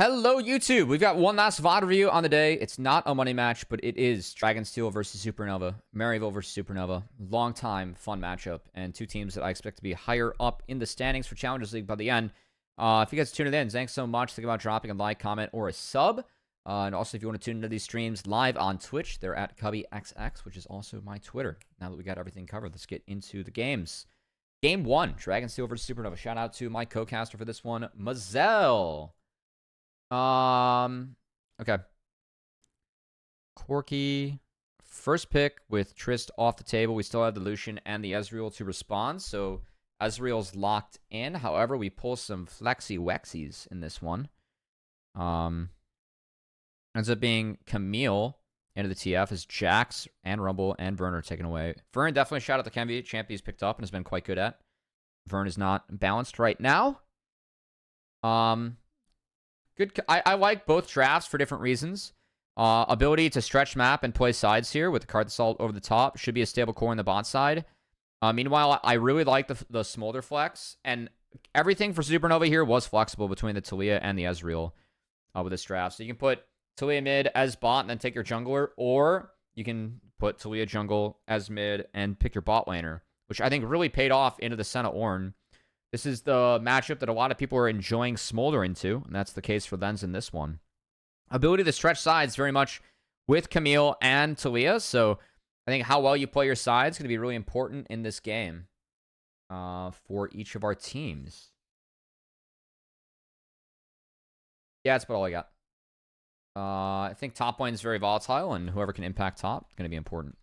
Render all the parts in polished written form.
Hello, YouTube. We've got one last VoD review on the day. It's not a money match, but it is DSTL versus Supernova. Maryville versus Supernova. Long time, fun matchup. And two teams that I expect to be higher up in the standings for Challengers League by the end. If you guys tuned in, thanks so much. Think about dropping a like, comment, or a sub. And also, if you want to tune into these streams live on Twitch, they're at CubbyXX, which is also my Twitter. Now that we got everything covered, let's get into the games. Game 1, DSTL versus Supernova. Shout out to my co-caster for this one, Mazel. Okay. Corky. First pick with Trist off the table. We still have the Lucian and the Ezreal to respond. So Ezreal's locked in. However, we pull some flexy wexies in this one. Ends up being Camille into the TF as Jax and Rumble and Vern are taken away. Vern, definitely shout out to Cubby. Champ he's picked up and has been quite good at. Vern is not balanced right now. Good. I like both drafts for different reasons. Ability to stretch map and play sides here with the card assault over the top. Should be a stable core on the bot side. Meanwhile, I really like the Smolder flex. And everything for Supernova here was flexible between the Taliyah and the Ezreal with this draft. So you can put Taliyah mid as bot and then take your jungler. Or you can put Taliyah jungle as mid and pick your bot laner. Which I think really paid off into the Senna Ornn. This is the matchup that a lot of people are enjoying Smolder into, and that's the case for Lens in this one. Ability to stretch sides very much with Camille and Taliyah, so I think how well you play your sides is going to be really important in this game for each of our teams. Yeah, that's about all I got. I think top lane is very volatile, and whoever can impact top is going to be important.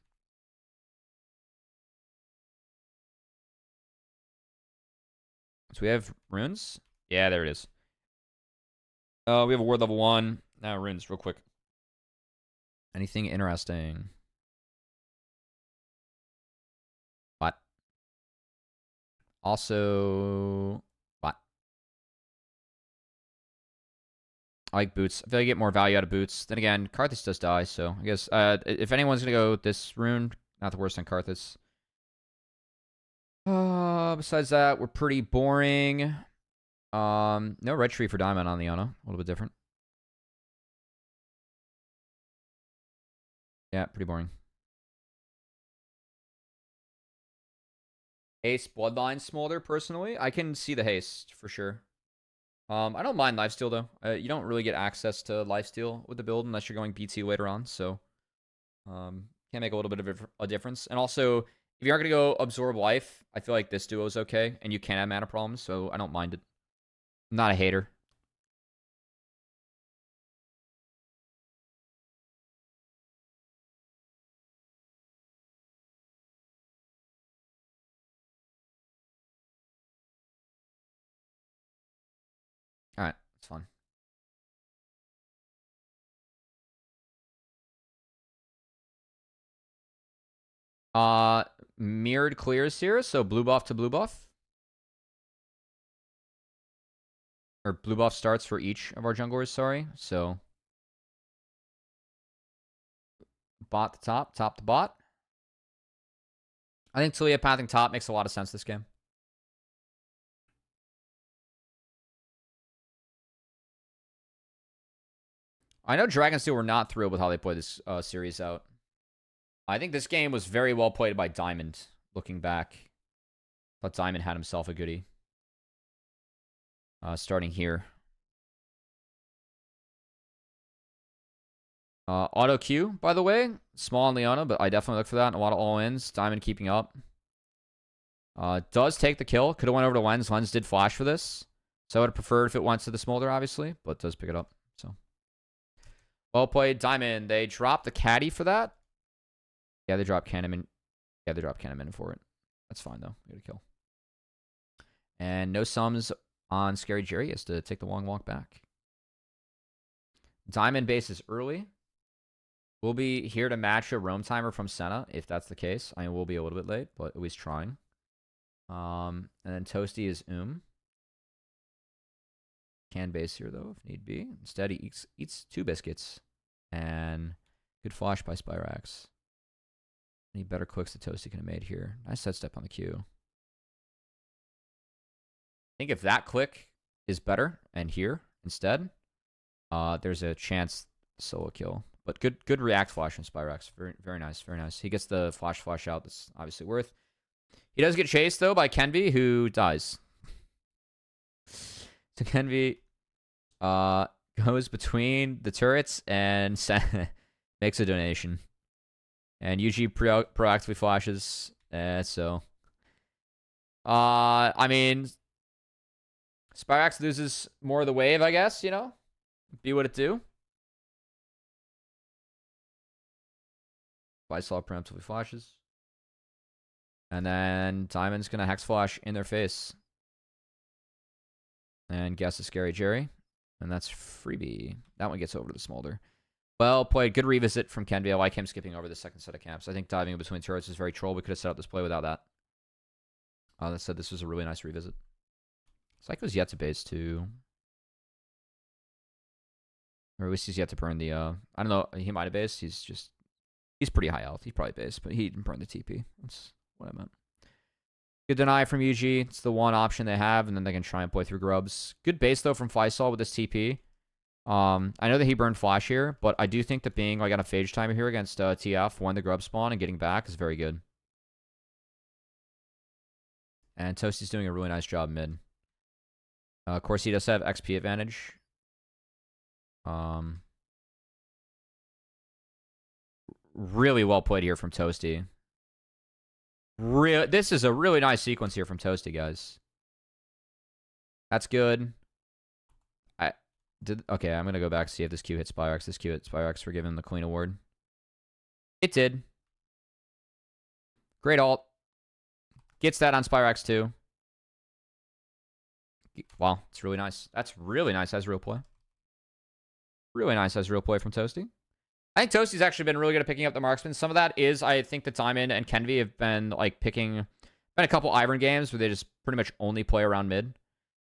So we have runes. Yeah, there it is. We have a word level 1. Now runes, real quick. Anything interesting? What? Also, what? I like boots. I feel like I get more value out of boots. Then again, Karthus does die, so I guess if anyone's gonna go this rune, not the worst on Karthus. Besides that, we're pretty boring. No red tree for diamond on Leona. A little bit different. Yeah, pretty boring. Haste Bloodline Smolder, personally. I can see the haste, for sure. I don't mind lifesteal, though. You don't really get access to lifesteal with the build unless you're going BT later on, so... can make a little bit of a difference. And also, if you aren't going to go absorb life, I feel like this duo is okay, and you can have mana problems, so I don't mind it. I'm not a hater. Alright, it's fun. Mirrored clears here, so blue buff to blue buff. Or blue buff starts for each of our junglers, sorry. So bot to top, top to bot. I think Taliyah pathing top makes a lot of sense this game. I know Dragonsteel were not thrilled with how they played this series out. I think this game was very well played by Diamond, looking back. Thought Diamond had himself a goodie. Starting here. Auto Q, by the way. Small on Leona, but I definitely look for that. And a lot of all-ins. Diamond keeping up. Does take the kill. Could have went over to Lens. Lens did flash for this. So I would have preferred if it went to the Smolder, obviously. But does pick it up. So well played, Diamond. They dropped the caddy for that. Yeah, they dropped Cannon. Yeah, they dropped Cannon for it. That's fine, though. We got a kill. And no sums on Scary Jerry. He has to take the long walk back. Diamond base is early. We'll be here to match a roam timer from Senna, if that's the case. I mean, we'll be a little bit late, but at least trying. And then Toasty is Can base here, though, if need be. Instead, he eats 2 biscuits. And good flash by Spyrax. Any better clicks that Toasty could have made here. Nice sidestep on the Q. I think if that click is better and here instead, there's a chance solo kill. But good react flash from Spyrex. Very, very nice, very nice. He gets the flash out. That's obviously worth. He does get chased, though, by Kenby, who dies. So Kenby goes between the turrets and makes a donation. And UG proactively flashes. So... I mean... Spyrex loses more of the wave, I guess, you know? Be what it do. Vislaw preemptively flashes. And then Diamond's going to Hex Flash in their face. And guess a Scary Jerry. And that's freebie. That one gets over to the Smolder. Well played. Good revisit from Kenby. I like him skipping over the second set of camps. I think diving in between turrets is very troll. We could have set up this play without that. That said, this was a really nice revisit. Psycho's yet to base too. Or at least he's yet to burn the, I don't know, he might have based. He's pretty high health. He probably based, but he didn't burn the TP. That's what I meant. Good deny from UG. It's the one option they have, and then they can try and play through grubs. Good base, though, from Faisal with this TP. I know that he burned flash here, but I do think that being like on a phage timer here against TF when the grub spawn and getting back is very good. And Toasty's doing a really nice job mid. Of course, he does have XP advantage. Really well played here from Toasty. This is a really nice sequence here from Toasty, guys. That's good. Okay, I'm going to go back and see if this Q hits Spyrex. This Q hits Spyrex for giving him the clean award. It did. Great ult. Gets that on Spyrex too. Wow, it's really nice. That's really nice as real play. Really nice as real play from Toasty. I think Toasty's actually been really good at picking up the marksman. Some of that is, I think that Diamond and Kenby have been like been a couple Ivern games where they just pretty much only play around mid.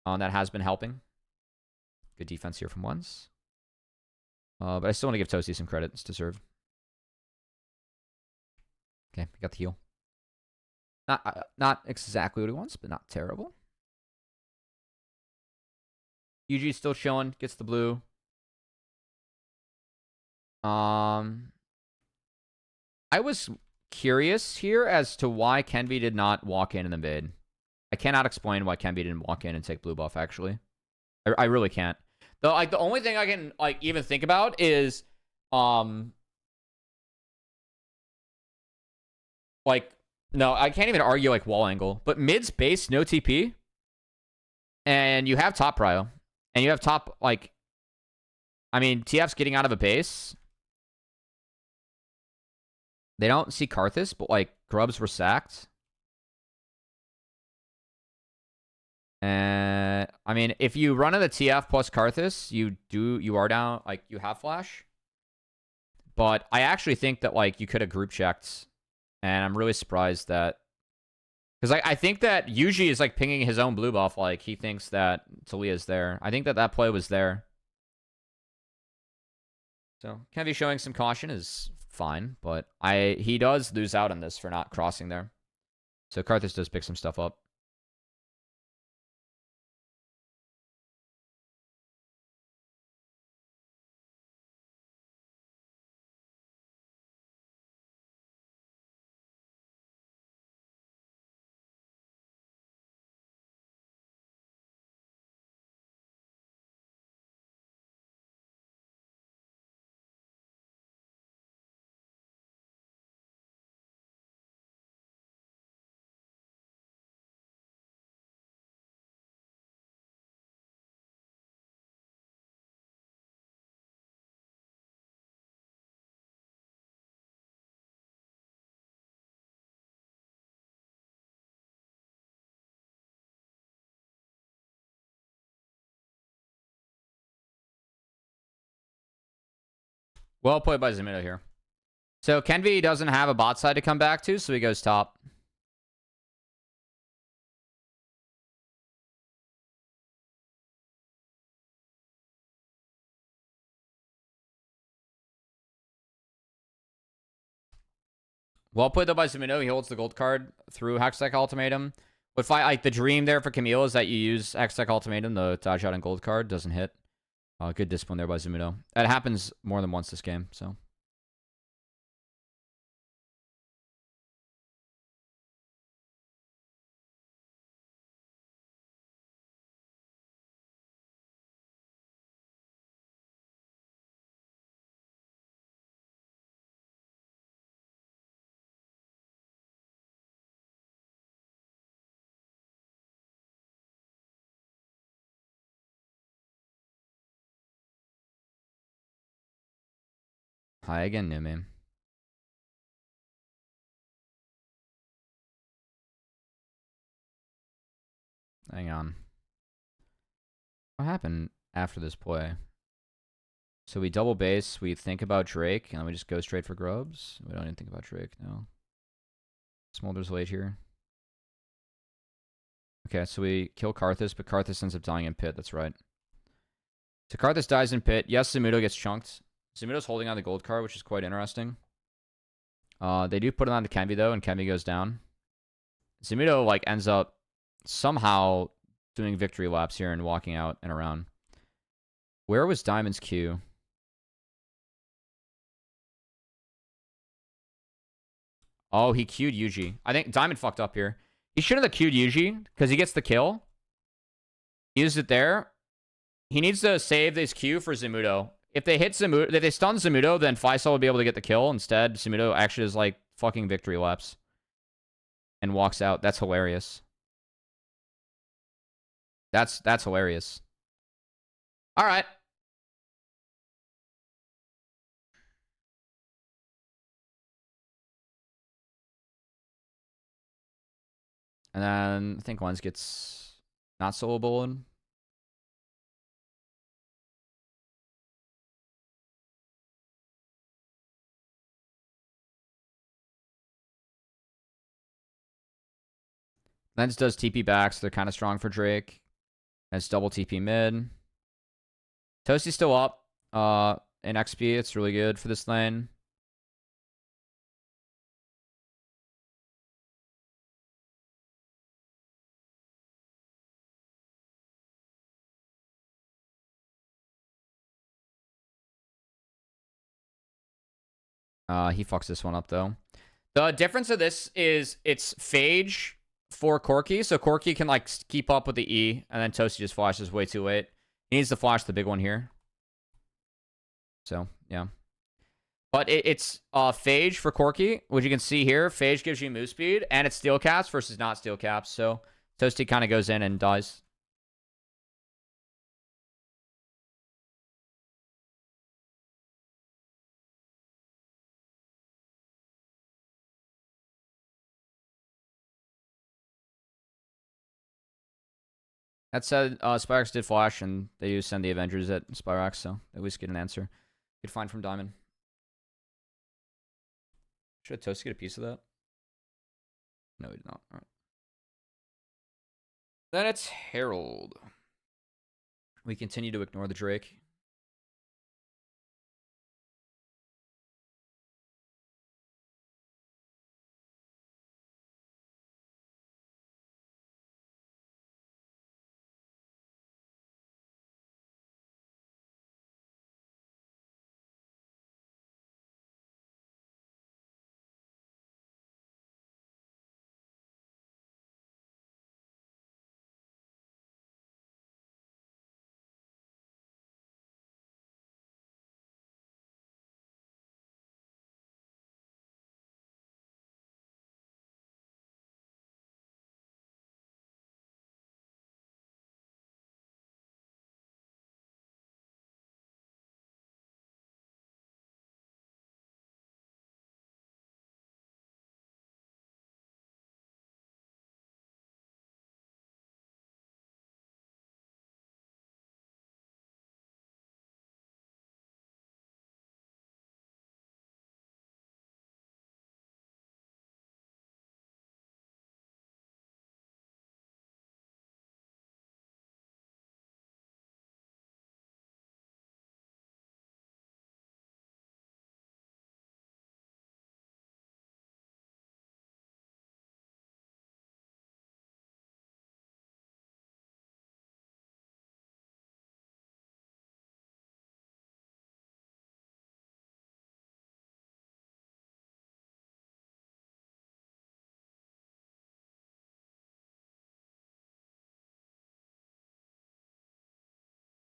That has been helping. Good defense here from Ones. But I still want to give Toasty some credit. It's deserved. Okay, we got the heal. Not exactly what he wants, but not terrible. UG's still chilling. Gets the blue. I was curious here as to why Kenby did not walk in the mid. I cannot explain why Kenby didn't walk in and take blue buff, actually. I really can't. Though, like, the only thing I can, like, even think about is, like, no, I can't even argue, like, wall angle. But mid's base, no TP. And you have top prio. And you have top, like, I mean, TF's getting out of a base. They don't see Karthus, but, like, grubs were sacked. And I mean, if you run in the TF plus Karthus, you are down, like, you have flash. But I actually think that, like, you could have group checked. And I'm really surprised that, because I think that Yuji is, like, pinging his own blue buff, like, he thinks that Talia's there. I think that play was there. So, Kenby showing some caution is fine, but he does lose out on this for not crossing there. So Karthus does pick some stuff up. Well played by Zamino here. So Kenby doesn't have a bot side to come back to, so he goes top. Well played though by Zamino. He holds the gold card through Hextech Ultimatum. But like the dream there for Camille is that you use Hextech Ultimatum, the dodge out and gold card doesn't hit. Good discipline there by Zumudo. That happens more than once this game, so. Hi again, new man. Hang on. What happened after this play? So we double base, we think about Drake, and then we just go straight for Grubs. We don't even think about Drake, no. Smolder's late here. Okay, so we kill Karthus, but Karthus ends up dying in pit, that's right. So Karthus dies in pit. Yes, Zumudo gets chunked. Zumudo's holding on the gold card, which is quite interesting. They do put it on to Cubby, though, and Cubby goes down. Zumudo, like, ends up somehow doing victory laps here and walking out and around. Where was Diamond's Q? Oh, he queued Yuji. I think Diamond fucked up here. He shouldn't have queued Yuji because he gets the kill. He used it there. He needs to save this Q for Zumudo. If they hit Zumudo, if they stun Zumudo, then Faisal would be able to get the kill. Instead, Zumudo actually is like fucking victory laps and walks out. That's hilarious. That's hilarious. All right. And then I think Lens gets not solo bullet. Lens does TP back, so they're kind of strong for Drake. It's double TP mid. Toasty's still up. In XP, it's really good for this lane. He fucks this one up, though. The difference of this is it's Phage for Corki, so Corki can, like, keep up with the E, and then Toasty just flashes way too late. He needs to flash the big one here. So, yeah. But it's Phage for Corki, which you can see here. Phage gives you move speed, and it's steel caps versus not steel caps, so Toasty kind of goes in and dies. That said, Spyrax did flash, and they used send the Avengers at Spyrax, so at least get an answer. Good find from Diamond. Should Toasty get a piece of that? No, he did not. All right. Then it's Herald. We continue to ignore the Drake.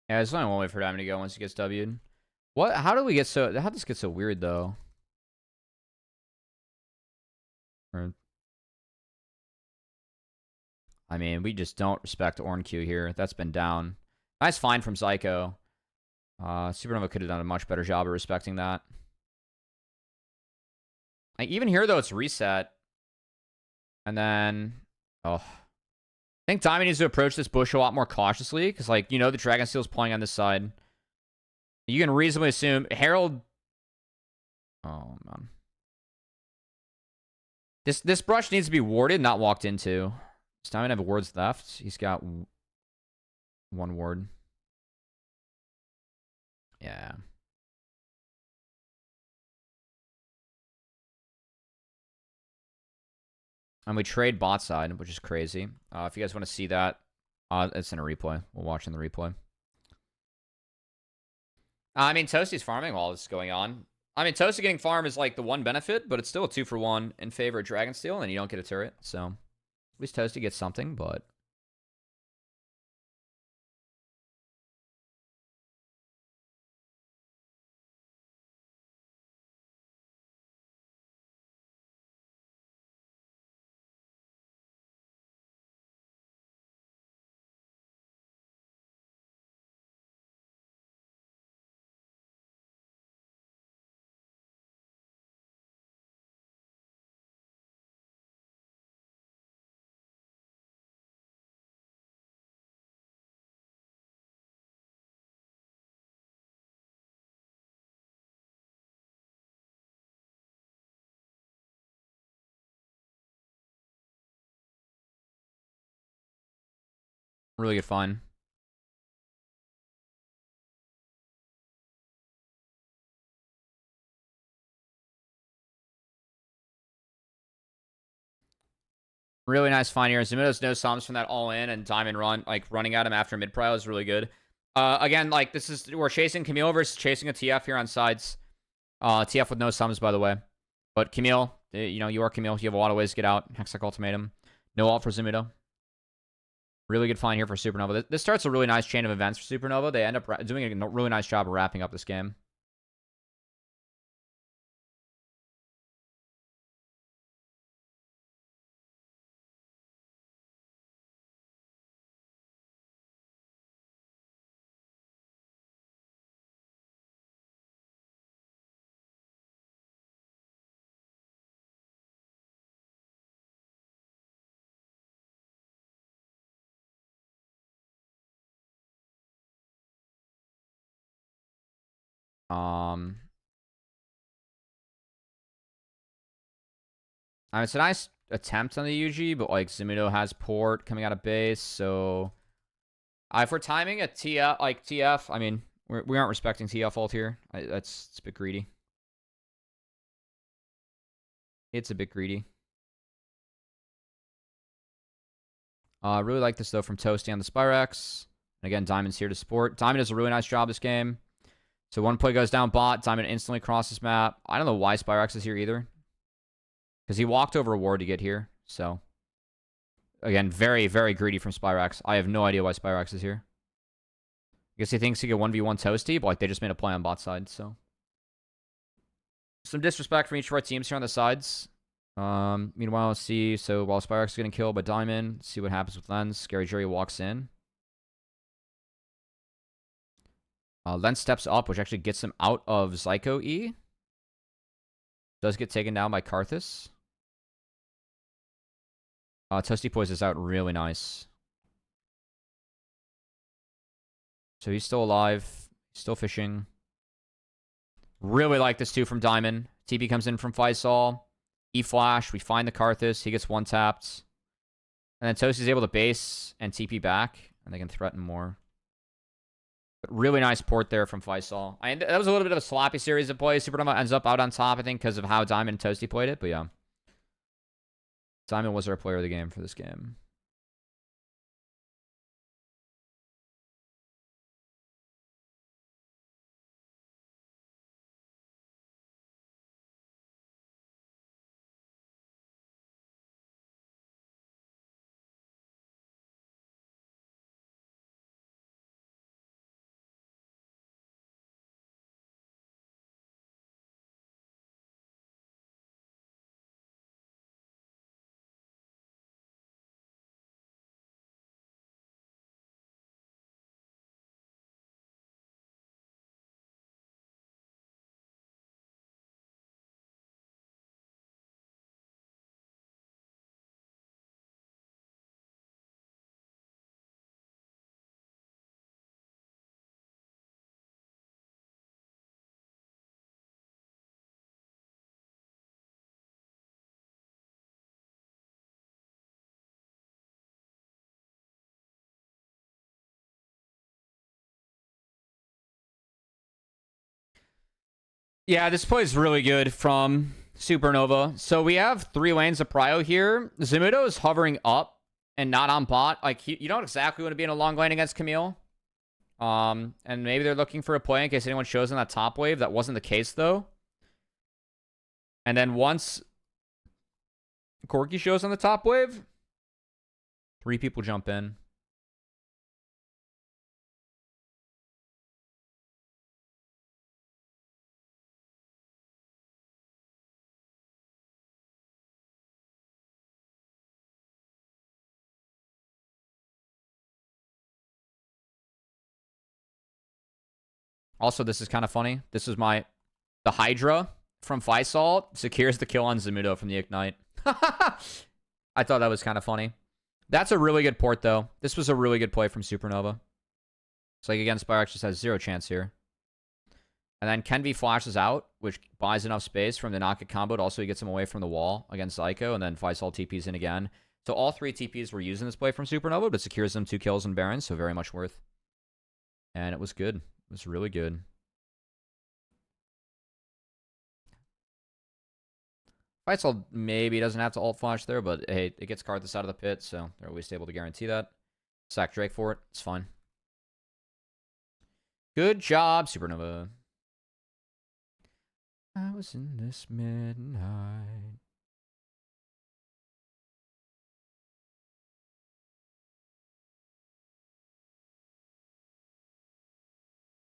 Yeah, there's only one way for Diamond to go once he gets W'd. What? How do we get so... How did this get so weird, though? I mean, we just don't respect Ornq here. That's been down. Nice find from Zyko. Supernova could have done a much better job of respecting that. Like, even here, though, it's reset. And then... Oh. I think Diamond needs to approach this bush a lot more cautiously. Because, like, you know the Dragon Steel's playing on this side. You can reasonably assume... Herald... Oh, man. This brush needs to be warded, not walked into. Does Diamond have wards left? He's got one ward. Yeah. And we trade bot side, which is crazy. If you guys want to see that, it's in a replay. We'll watch in the replay. I mean, Toasty's farming while this is going on. I mean, Toasty getting farm is like the one benefit, but it's still a 2-for-1 in favor of Dragonsteel, and you don't get a turret. So at least Toasty gets something, but... Really good fun. Really nice find here. Zumuto's no sums from that all in, and Diamond running at him after mid prio is really good. Again, like we're chasing Camille versus chasing a TF here on sides. TF with no sums, by the way. But Camille, you are Camille. You have a lot of ways to get out. Hextech ultimatum. No ult for Zumuto. Really good find here for Supernova. This starts a really nice chain of events for Supernova. They end up doing a really nice job of wrapping up this game. I mean, it's a nice attempt on the UG, but like Zumuto has port coming out of base, so if we're timing a TF, like TF, I mean, we aren't respecting TF ult here. It's a bit greedy. It's a bit greedy. Really like this though from Toasty on the Spyrex. And again, Diamond's here to support. Diamond does a really nice job this game. So one play goes down bot, Diamond instantly crosses map. I don't know why Spyrex is here either. Because he walked over a ward to get here. So, again, very, very greedy from Spyrex. I have no idea why Spyrex is here. I guess he thinks he could 1v1 Toasty, but like they just made a play on bot side, so. Some disrespect from each of our teams here on the sides. Meanwhile, let's see. So while Spyrex is getting killed by Diamond, see what happens with Lens. Scary Jerry walks in. Lens steps up, which actually gets him out of Zyko E. Does get taken down by Karthus. Toasty poises out really nice. So he's still alive. Still fishing. Really like this too from Diamond. TP comes in from Faisal. E-flash. We find the Karthus. He gets one tapped. And then Toasty's able to base and TP back. And they can threaten more. But really nice port there from Faisal. That was a little bit of a sloppy series of plays. Supernova ends up out on top, I think, because of how Diamond and Toasty played it. But yeah. Diamond was our player of the game for this game. Yeah, this play is really good from Supernova. So we have 3 lanes of prio here. Zamudo is hovering up and not on bot. Like, you don't exactly want to be in a long lane against Camille. And maybe they're looking for a play in case anyone shows in that top wave. That wasn't the case, though. And then once Corki shows on the top wave, 3 people jump in. Also, this is kind of funny. This is the Hydra from Faisal secures the kill on Zamudo from the Ignite. I thought that was kind of funny. That's a really good port, though. This was a really good play from Supernova. It's like, again, Spyrex just has 0 chance here. And then Kenvi flashes out, which buys enough space from the knock-it combo. Also, he gets him away from the wall against Zyko, and then Faisal TPs in again. So all 3 TPs were used in this play from Supernova, but secures them 2 kills in Baron, so very much worth. And it was good. It was really good. Faisal maybe doesn't have to ult flash there, but hey, it gets Karthus out of the pit, so they're always able to guarantee that. Sack Drake for it. It's fine. Good job, Supernova. I was in this midnight.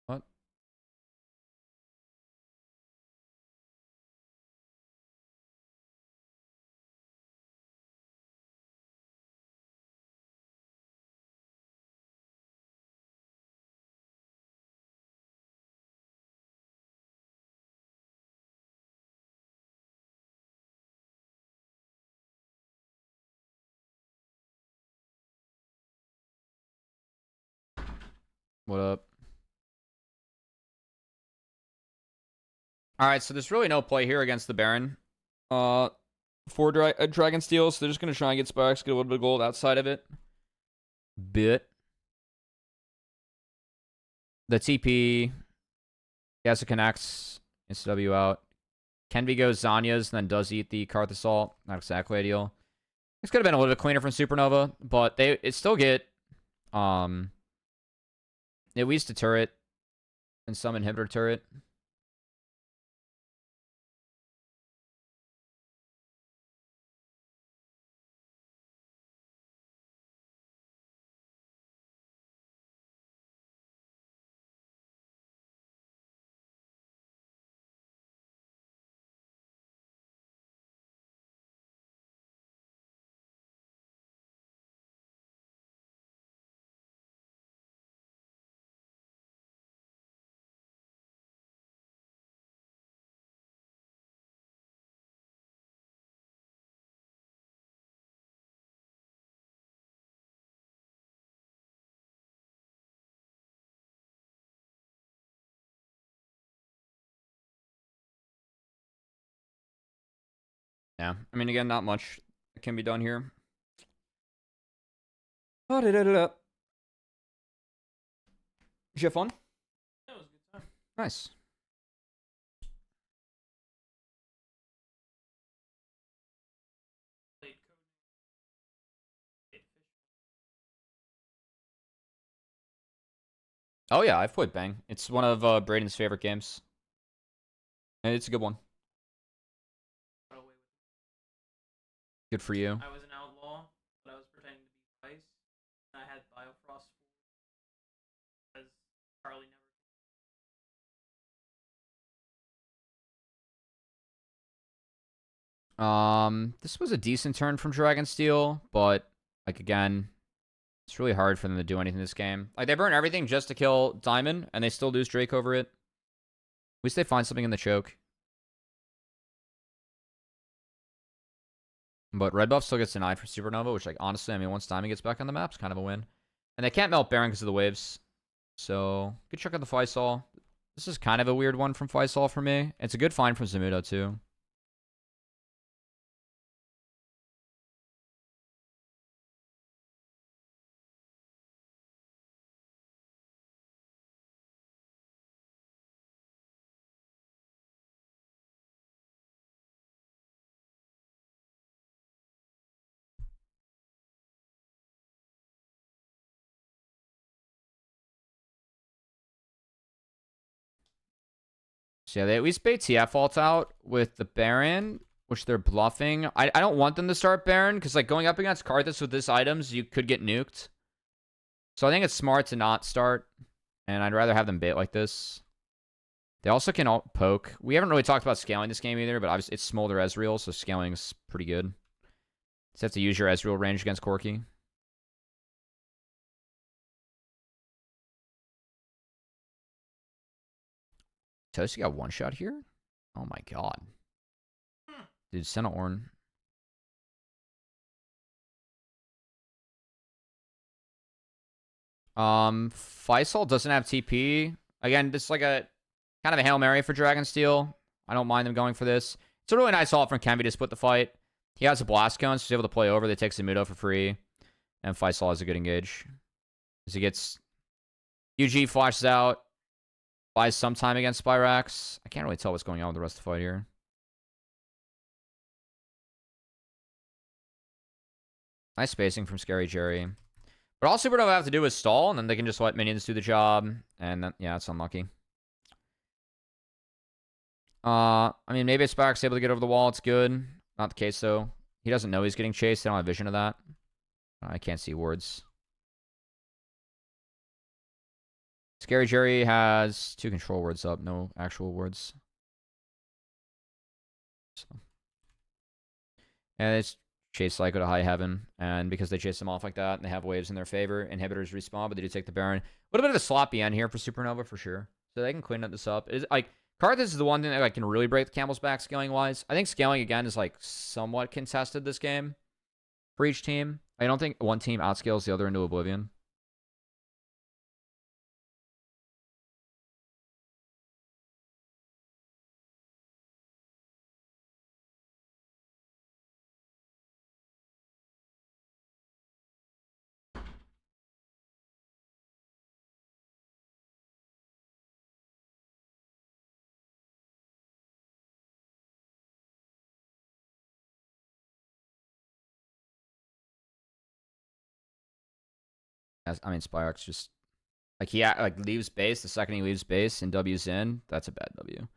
What? What up? All right, so there's really no play here against the Baron. For Dragon Steel, so they're just going to try and get Sparks, get a little bit of gold outside of it. The TP. Yasuo connects. SW out. Kenvi goes Zanya's, and then does eat the Karthus ult. Not exactly ideal. This could have been a little bit cleaner from Supernova, but it still get at least a turret and some inhibitor turret. Yeah, I mean, again, not much can be done here. Did you have fun? Yeah, it was a good time. Nice. Played Code Fish. Oh yeah, I've played Bang. It's one of Braden's favorite games. And it's a good one. Got away with it. Good for you. I was an outlaw, but I was pretending to be Vice. And I had Biofrost because Charlie never. This was a decent turn from Dragonsteel, but like again, it's really hard for them to do anything in this game. Like they burn everything just to kill Diamond, and they still lose Drake over it. At least they find something in the choke. But red buff still gets denied for Supernova, which like honestly, I mean, once Diamond gets back on the map, it's kind of a win. And they can't melt Baron because of the waves. So good check on the Faisal. This is kind of a weird one from Faisal for me. It's a good find from Zamudo too. So yeah, they at least bait TF ult out with the Baron, which they're bluffing. I don't want them to start Baron, because like going up against Karthus with this items, you could get nuked. So I think it's smart to not start, and I'd rather have them bait like this. They also can alt poke. We haven't really talked about scaling this game either, but obviously it's Smolder Ezreal, so scaling's pretty good. Just have to use your Ezreal range against Corki. Toasty got one shot here? Oh my god. Dude, send a Ornn. Faisal doesn't have TP. Again, this is like a kind of a Hail Mary for Dragonsteel. I don't mind them going for this. It's a really nice ult from Cubby to split the fight. He has a Blast Cone, so he's able to play over. They take Zamudo for free. And Faisal has a good engage. As he gets... UG flashes out. Buys some time against Spyrax. I can't really tell what's going on with the rest of the fight here. Nice spacing from Scary Jerry. But all Supernova have to do is stall, and then they can just let minions do the job. And then, yeah, it's unlucky. I mean, maybe Spyrax able to get over the wall. It's good. Not the case, though. He doesn't know he's getting chased. They don't have vision of that. I can't see wards. Scary Jerry has 2 control wards up, no actual wards. So. And it's chase Lyco to high heaven, and because they chase them off like that, and they have waves in their favor, inhibitors respawn, but they do take the Baron. A little bit of a sloppy end here for Supernova for sure. So they can clean this up. It's like Karthus is the one thing that like, can really break the camel's back scaling wise. I think scaling again is like somewhat contested this game for each team. I don't think one team outscales the other into oblivion. I mean, Spyrax just like he like leaves base the second he leaves base and W's in. That's a bad W.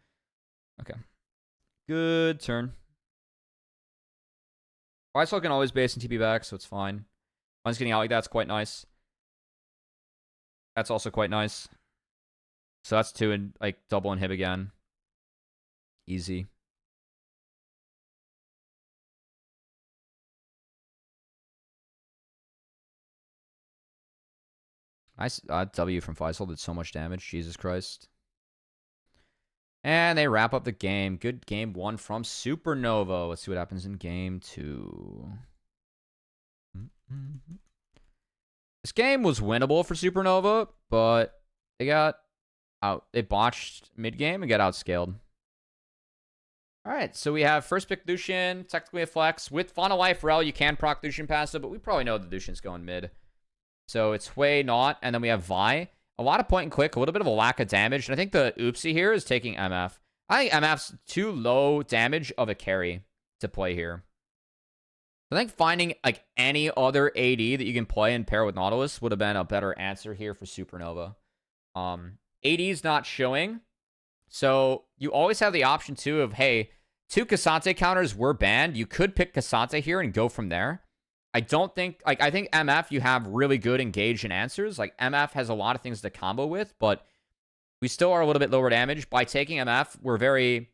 Okay, good turn. Faisal can always base and TP back, so it's fine. One's getting out like that's quite nice. That's also quite nice. So that's 2 and like double inhib again. Easy. Nice W from Faisal did so much damage. Jesus Christ. And they wrap up the game. Good game 1 from Supernova. Let's see what happens in game 2. This game was winnable for Supernova, but they got out. They botched mid-game and got outscaled. All right, so we have first pick Lucian, technically a flex. With Fauna Life Rel, you can proc Lucian passive, but we probably know that Lucian's going mid. So it's Hui, not, and then we have Vi. A lot of point and click, a little bit of a lack of damage. And I think the oopsie here is taking MF. I think MF's too low damage of a carry to play here. I think finding like any other AD that you can play and pair with Nautilus would have been a better answer here for Supernova. AD's not showing. So you always have the option too of, hey, 2 Cassante counters were banned. You could pick Cassante here and go from there. I don't think, like, I think MF, you have really good engage and answers. Like, MF has a lot of things to combo with, but we still are a little bit lower damage. By taking MF, we're very,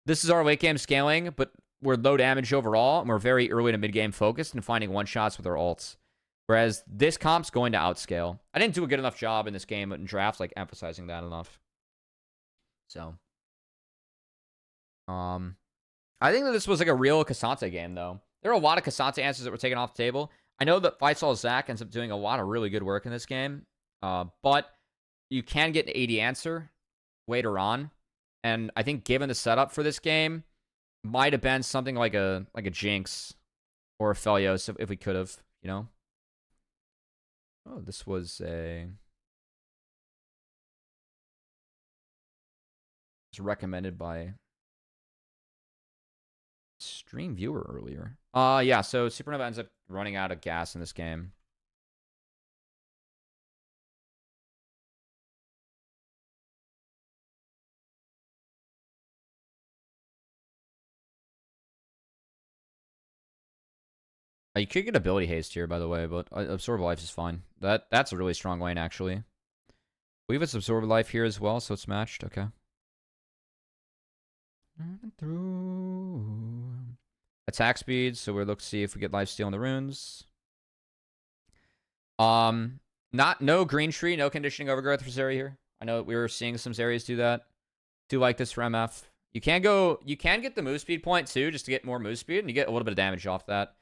this is our late game scaling, but we're low damage overall, and we're very early to mid game focused and finding one-shots with our ults. Whereas this comp's going to outscale. I didn't do a good enough job in this game in drafts, like, emphasizing that enough. So, I think that this was like a real Cassante game, though. There are a lot of Cassante answers that were taken off the table. I know that Faisal Zach ends up doing a lot of really good work in this game, but you can get an AD answer later on. And I think given the setup for this game, might have been something like a Jinx or a Felios if we could have, you know? Oh, this was a... It's recommended by stream viewer earlier. Yeah, so Supernova ends up running out of gas in this game. You could get ability haste here, by the way, but absorb life is fine. That's a really strong lane, actually. We have its absorb life here as well, so it's matched. Okay. Through attack speed, so we'll look to see if we get lifesteal on the runes. No green tree, no conditioning overgrowth for Zeri here. I know we were seeing some Zeris do that. Do like this for MF. You can get the move speed point too, just to get more move speed, and you get a little bit of damage off that.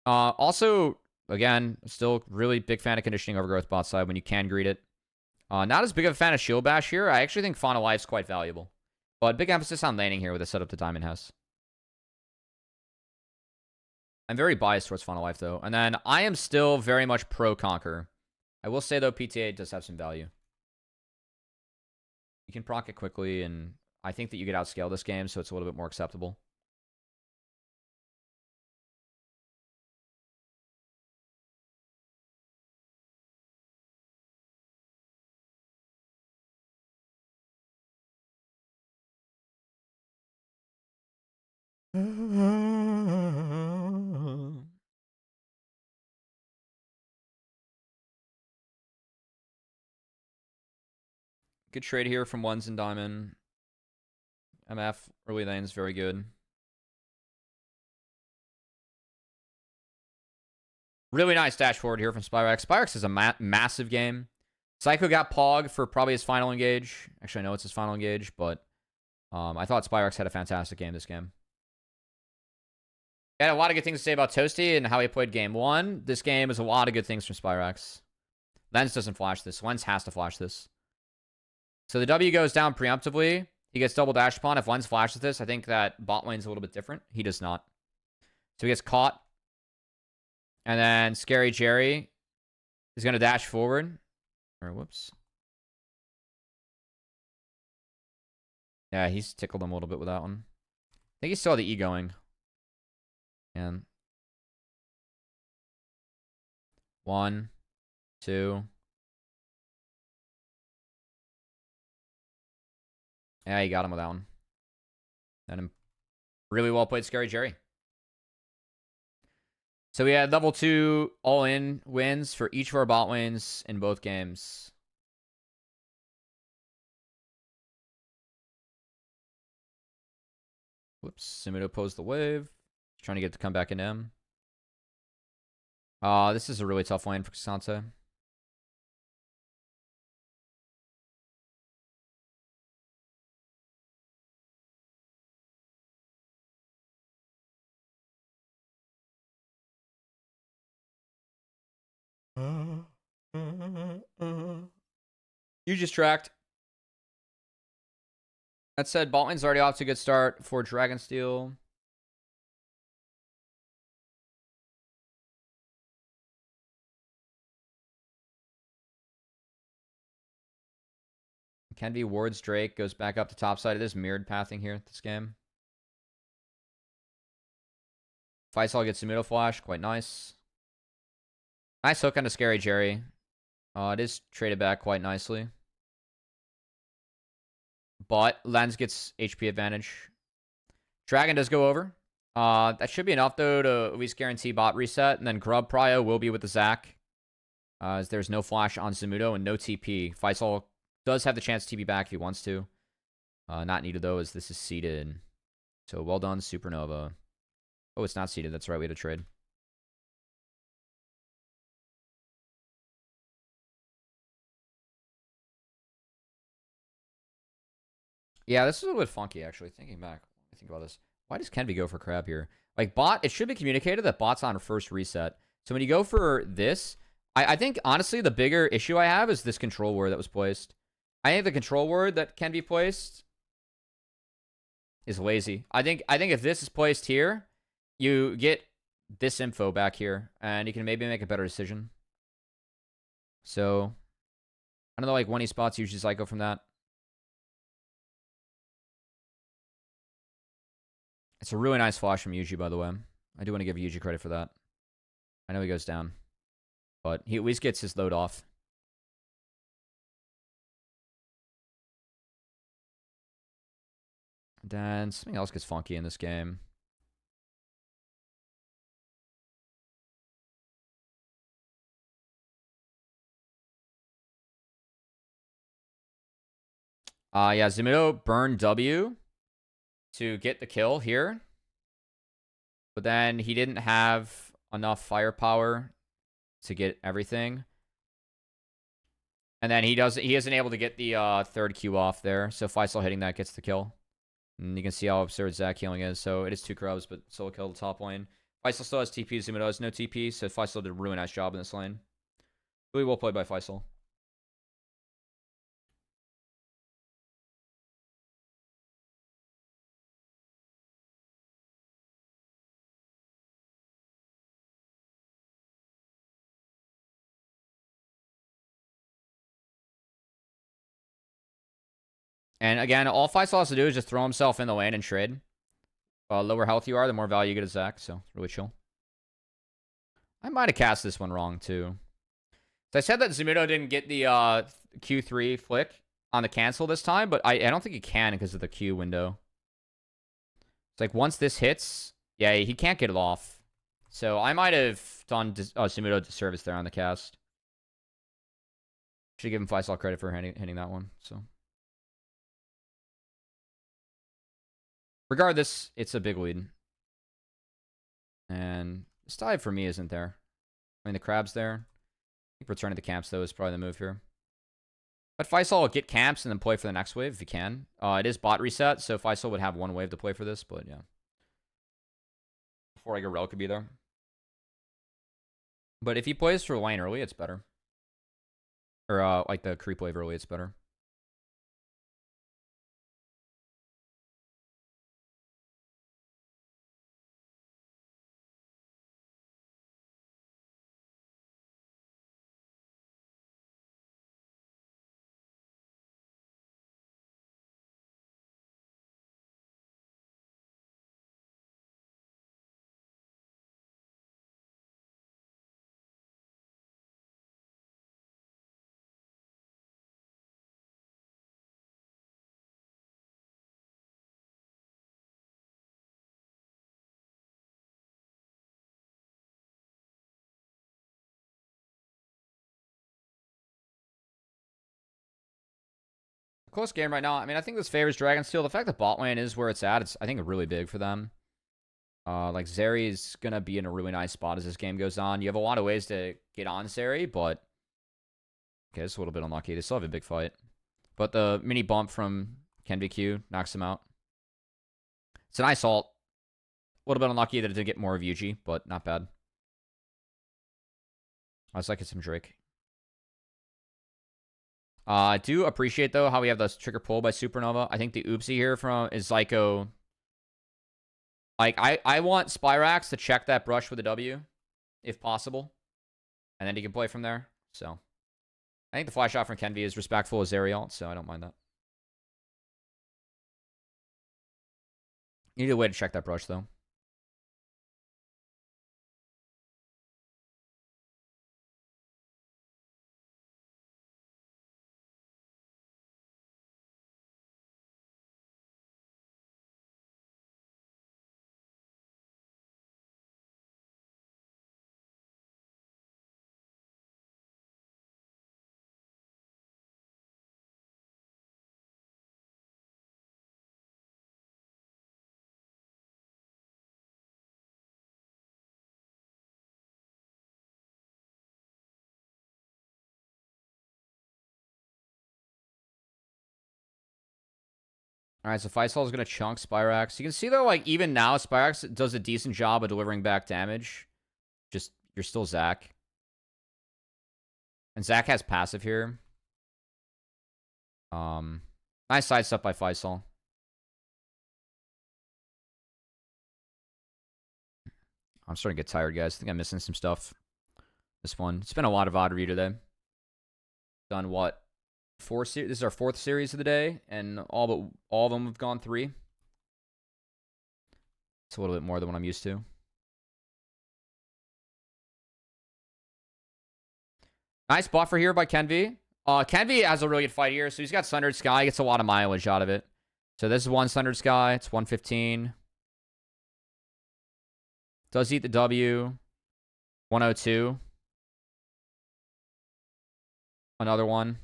Also, again, still really big fan of conditioning overgrowth bot side when you can greet it. Not as big of a fan of shield bash here. I actually think Fauna Life's quite valuable. But big emphasis on laning here with the setup the Diamond has. I'm very biased towards Fauna Life, though. And then I am still very much pro Conquer. I will say, though, PTA does have some value. You can proc it quickly, and I think that you get outscale this game, so it's a little bit more acceptable. Good trade here from Ones and Diamond. MF, early lane's very good. Really nice dash forward here from Spyrex. Spyrex is a massive game. Psycho got Pog for probably his final engage. Actually, I know it's his final engage, but I thought Spyrex had a fantastic game this game. He had a lot of good things to say about Toasty and how he played game 1. This game is a lot of good things from Spyrex. Lens doesn't flash this. Lens has to flash this. So the W goes down preemptively. He gets double dashed upon. If Lens flashes this, I think that bot lane's a little bit different. He does not. So he gets caught. And then Scary Jerry is going to dash forward. Or whoops. Yeah, he's tickled him a little bit with that one. I think he saw the E going. And 1, 2. Yeah, he got him with that one. And really well played, Scary Jerry. So we had level 2 all-in wins for each of our bot lanes in both games. Whoops. Simido posed the wave. Trying to get to come back in M. This is a really tough lane for Cassante. You just tracked. That said, bot lane's already off to a good start for Dragonsteel. Can be Ward's Drake goes back up the top side of this mirrored pathing here this game. Faisal gets Sumudo Flash, quite nice. Nice hook on a Scary Jerry. It is traded back quite nicely. But Lens gets HP advantage. Dragon does go over. That should be enough, though, to at least guarantee bot reset. And then Grub Prio will be with the Zac. As there's no flash on Sumudo and no TP. Faisal does have the chance to TP back if he wants to. Not needed, though, as this is seeded. So well done, Supernova. Oh, it's not seeded. That's right. We had a trade. Yeah, this is a little bit funky, actually. Thinking back. I think about this. Why does Kenby go for crab here? Like, bot, it should be communicated that bot's on first reset. So when you go for this, I think, honestly, the bigger issue I have is this control word that was placed. I think the control word that can be placed is lazy. I think if this is placed here, you get this info back here, and you can maybe make a better decision. So, I don't know, like, 1E spots usually Psycho from that. It's a really nice flash from Yuji, by the way. I do want to give Yuji credit for that. I know he goes down, but he at least gets his load off. Then something else gets funky in this game. Yeah, Zumudo burned W to get the kill here. But then he didn't have enough firepower to get everything. And then he isn't able to get the third Q off there. So Faisal hitting that gets the kill. And you can see how absurd Zach healing is. So it is 2 Krubs, but solo kill the top lane. Faisal still has TP, Zumudo has no TP, so Faisal did a really nice job in this lane. Really well played by Faisal. And again, all Faisal has to do is just throw himself in the lane and trade. Lower health you are, the more value you get as Zach, so really chill. I might have cast this one wrong, too. So I said that Zumudo didn't get the Q3 flick on the cancel this time, but I don't think he can because of the Q window. It's like once this hits, yeah, he can't get it off. So I might have done Zumudo disservice there on the cast. Should give him Faisal credit for hitting that one. So regardless, it's a big lead. And this dive for me isn't there. I mean, the crab's there. I think returning to the camps, though, is probably the move here. But Faisal will get camps and then play for the next wave if he can. It is bot reset, so Faisal would have one wave to play for this, but yeah. Before Rel could be there. But if he plays for lane early, it's better. Or like the creep wave early, it's better. Close game right now. I mean, I think this favors Dragonsteel. The fact that bot lane is where it's at, it's, I think, really big for them. Like, Zeri's going to be in a really nice spot as this game goes on. You have a lot of ways to get on Zeri, but... Okay, it's a little bit unlucky. They still have a big fight. But the mini bump from KenVQ knocks him out. It's a nice ult. A little bit unlucky that it did get more of Yuji, but not bad. I was liking some Drake. I do appreciate, though, how we have this trigger pull by Supernova. I think the oopsie here is Zyko. Like, I want Spyrax to check that brush with a W, if possible. And then he can play from there. So, I think the flash shot from Kenvi is respectful as Zeri, so I don't mind that. You need a way to check that brush, though. All right, so Faisal is going to chunk Spyrax. You can see, though, like, even now, Spyrax does a decent job of delivering back damage. Just, you're still Zach. And Zach has passive here. Nice sidestep by Faisal. I'm starting to get tired, guys. I think I'm missing some stuff. This one. It's been a lot of VoD review today. Done what? This is our 4th series of the day, and all of them have gone 3. It's a little bit more than what I'm used to. Nice buffer here by Kenvi. Kenvi has a really good fight here, so he's got Sundered Sky. He gets a lot of mileage out of it. So this is one Sundered Sky. It's 115. Does eat the W. 102. Another one.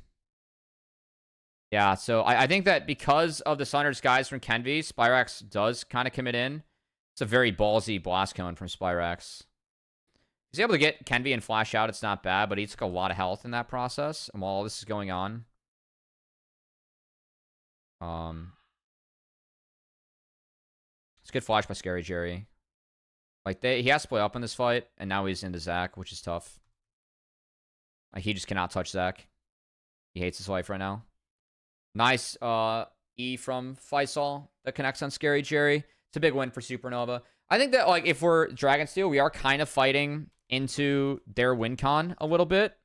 Yeah, so I think that because of the Sunder's guys from Kenvi, Spyrax does kind of commit in. It's a very ballsy blast cone from Spyrax. He's able to get Kenvi and flash out. It's not bad, but he took a lot of health in that process. And while all this is going on, it's a good flash by Scary Jerry. Like he has to play up in this fight, and now he's into Zach, which is tough. Like he just cannot touch Zach. He hates his life right now. Nice E from Faisal that connects on Scary Jerry. It's a big win for Supernova. I think that like if we're Dragonsteel, we are kind of fighting into their win con a little bit.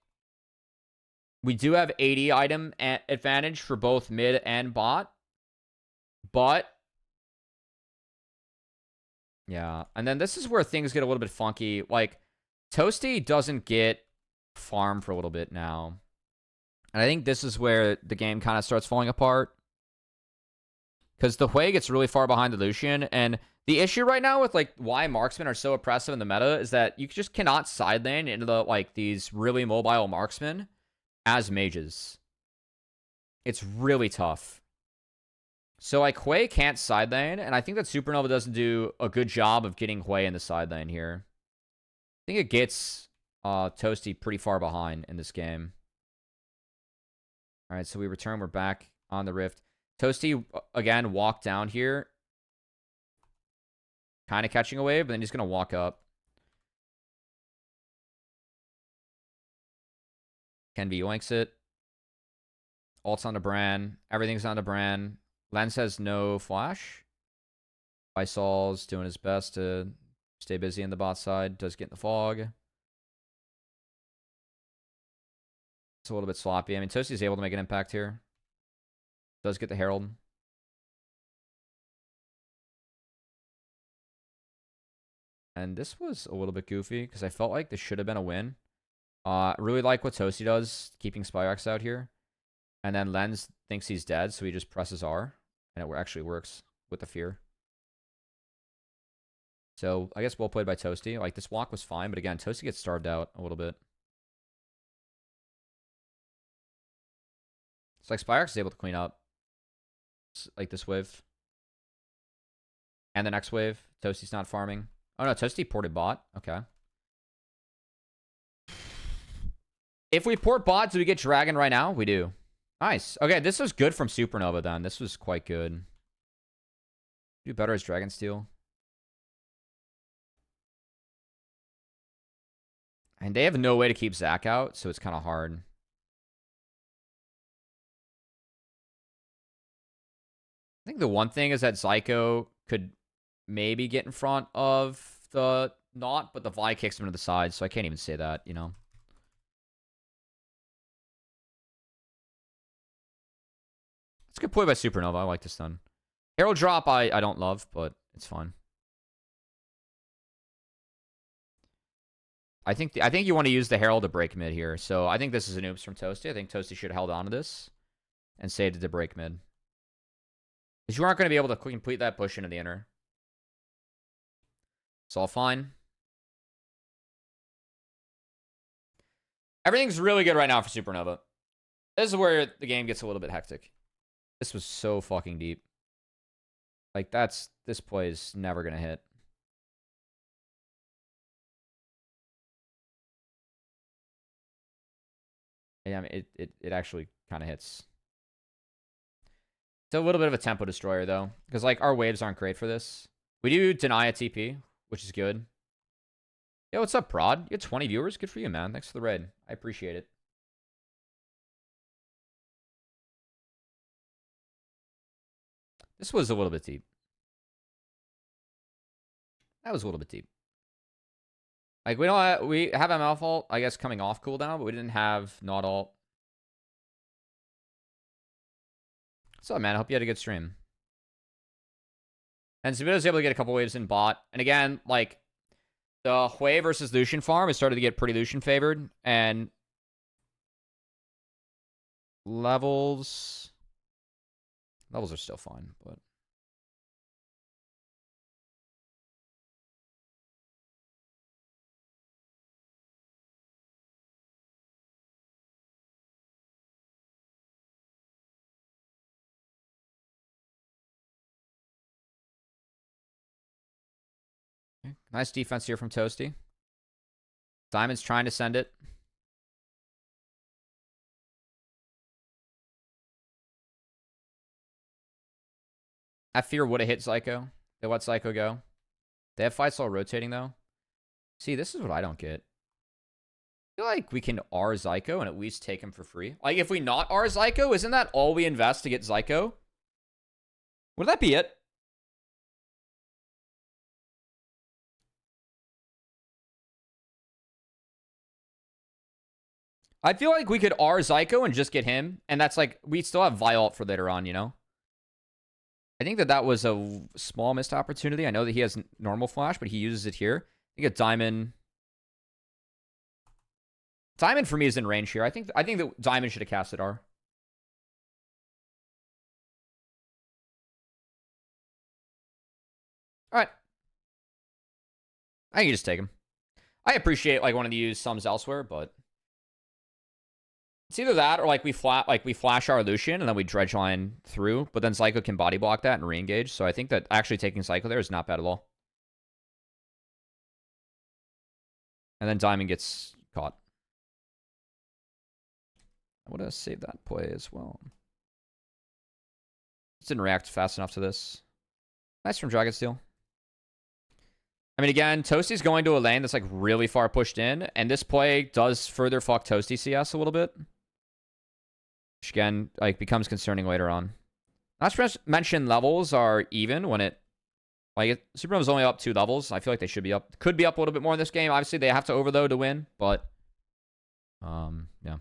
We do have 80 item advantage for both mid and bot. But yeah, and then this is where things get a little bit funky. Like Toasty doesn't get farm for a little bit now. And I think this is where the game kind of starts falling apart. Because the Hui gets really far behind the Lucian. And the issue right now with like why marksmen are so oppressive in the meta is that you just cannot side lane into the like these really mobile marksmen as mages. It's really tough. So like Hui can't side lane, and I think that Supernova doesn't do a good job of getting Hui in the side lane here. I think it gets Toasty pretty far behind in this game. All right, so we return. We're back on the Rift. Toasty, again, walked down here. Kind of catching a wave, but then he's going to walk up. Kenvi yoinks it. Ult's on the Bran. Everything's on the Bran. Lens has no flash. Faisal's doing his best to stay busy in the bot side. Does get in the fog. It's a little bit sloppy. I mean, Toasty's able to make an impact here. Does get the Herald. And this was a little bit goofy because I felt like this should have been a win. Really like what Toasty does, keeping Spyrax out here. And then Lens thinks he's dead, so he just presses R. And it actually works with the fear. So I guess well played by Toasty. Like this walk was fine, but again, Toasty gets starved out a little bit. It's like Spyrax is able to clean up. Like this wave. And the next wave. Toasty's not farming. Oh no, Toasty ported bot. Okay. If we port bot, do we get Dragon right now? We do. Nice. Okay, this was good from Supernova then. This was quite good. Do better as Dragonsteel. And they have no way to keep Zach out, so it's kind of hard. I think the one thing is that Zyko could maybe get in front of the Knot, but the Vi kicks him to the side, so I can't even say that, you know. It's a good play by Supernova. I like this stun. Herald drop I don't love, but it's fine. I think you want to use the Herald to break mid here. So I think this is an oops from Toasty. I think Toasty should have held on to this and saved it to break mid. Because you aren't going to be able to complete that push into the inner. It's all fine. Everything's really good right now for Supernova. This is where the game gets a little bit hectic. This was so fucking deep. Like, this play is never going to hit. Yeah, I mean, it actually kind of hits. It's a little bit of a tempo destroyer, though. Because, like, our waves aren't great for this. We do deny a TP, which is good. Yo, what's up, Prod? You had 20 viewers? Good for you, man. Thanks for the raid. I appreciate it. This was a little bit deep. That was a little bit deep. Like, we have ML ult, I guess, coming off cooldown, but we didn't have not ult. What's up, man? I hope you had a good stream. And Zabita was able to get a couple waves in bot. And again, like, the Hui versus Lucian farm has started to get pretty Lucian favored. And levels are still fine, but Nice defense here from Toasty. Diamond's trying to send it. I fear would have hit Zyko. They let Zyko go. They have fights all rotating, though. See, this is what I don't get. I feel like we can R Zyko and at least take him for free. Like, if we not R Zyko, isn't that all we invest to get Zyko? Would that be it? I feel like we could R Zyko and just get him. And that's like, we still have Vialt for later on, you know? I think that was a small missed opportunity. I know that he has normal flash, but he uses it here. I think a Diamond... Diamond for me is in range here. I think that Diamond should have casted R. Alright. I think you just take him. I appreciate like wanting to use sums elsewhere, but it's either that or like we flash our Lucian and then we dredge line through, but then Zyko can body block that and re-engage. So I think that actually taking Zyko there is not bad at all. And then Diamond gets caught. I would have saved that play as well. Just didn't react fast enough to this. Nice from Dragonsteel. I mean, again, Toasty's going to a lane that's like really far pushed in, and this play does further fuck Toasty CS a little bit. Which again, like, becomes concerning later on. Not to mention levels are even when it... Like, Supernova's only up 2 levels. I feel like they should be up. Could be up a little bit more in this game. Obviously, they have to overload to win, but... yeah.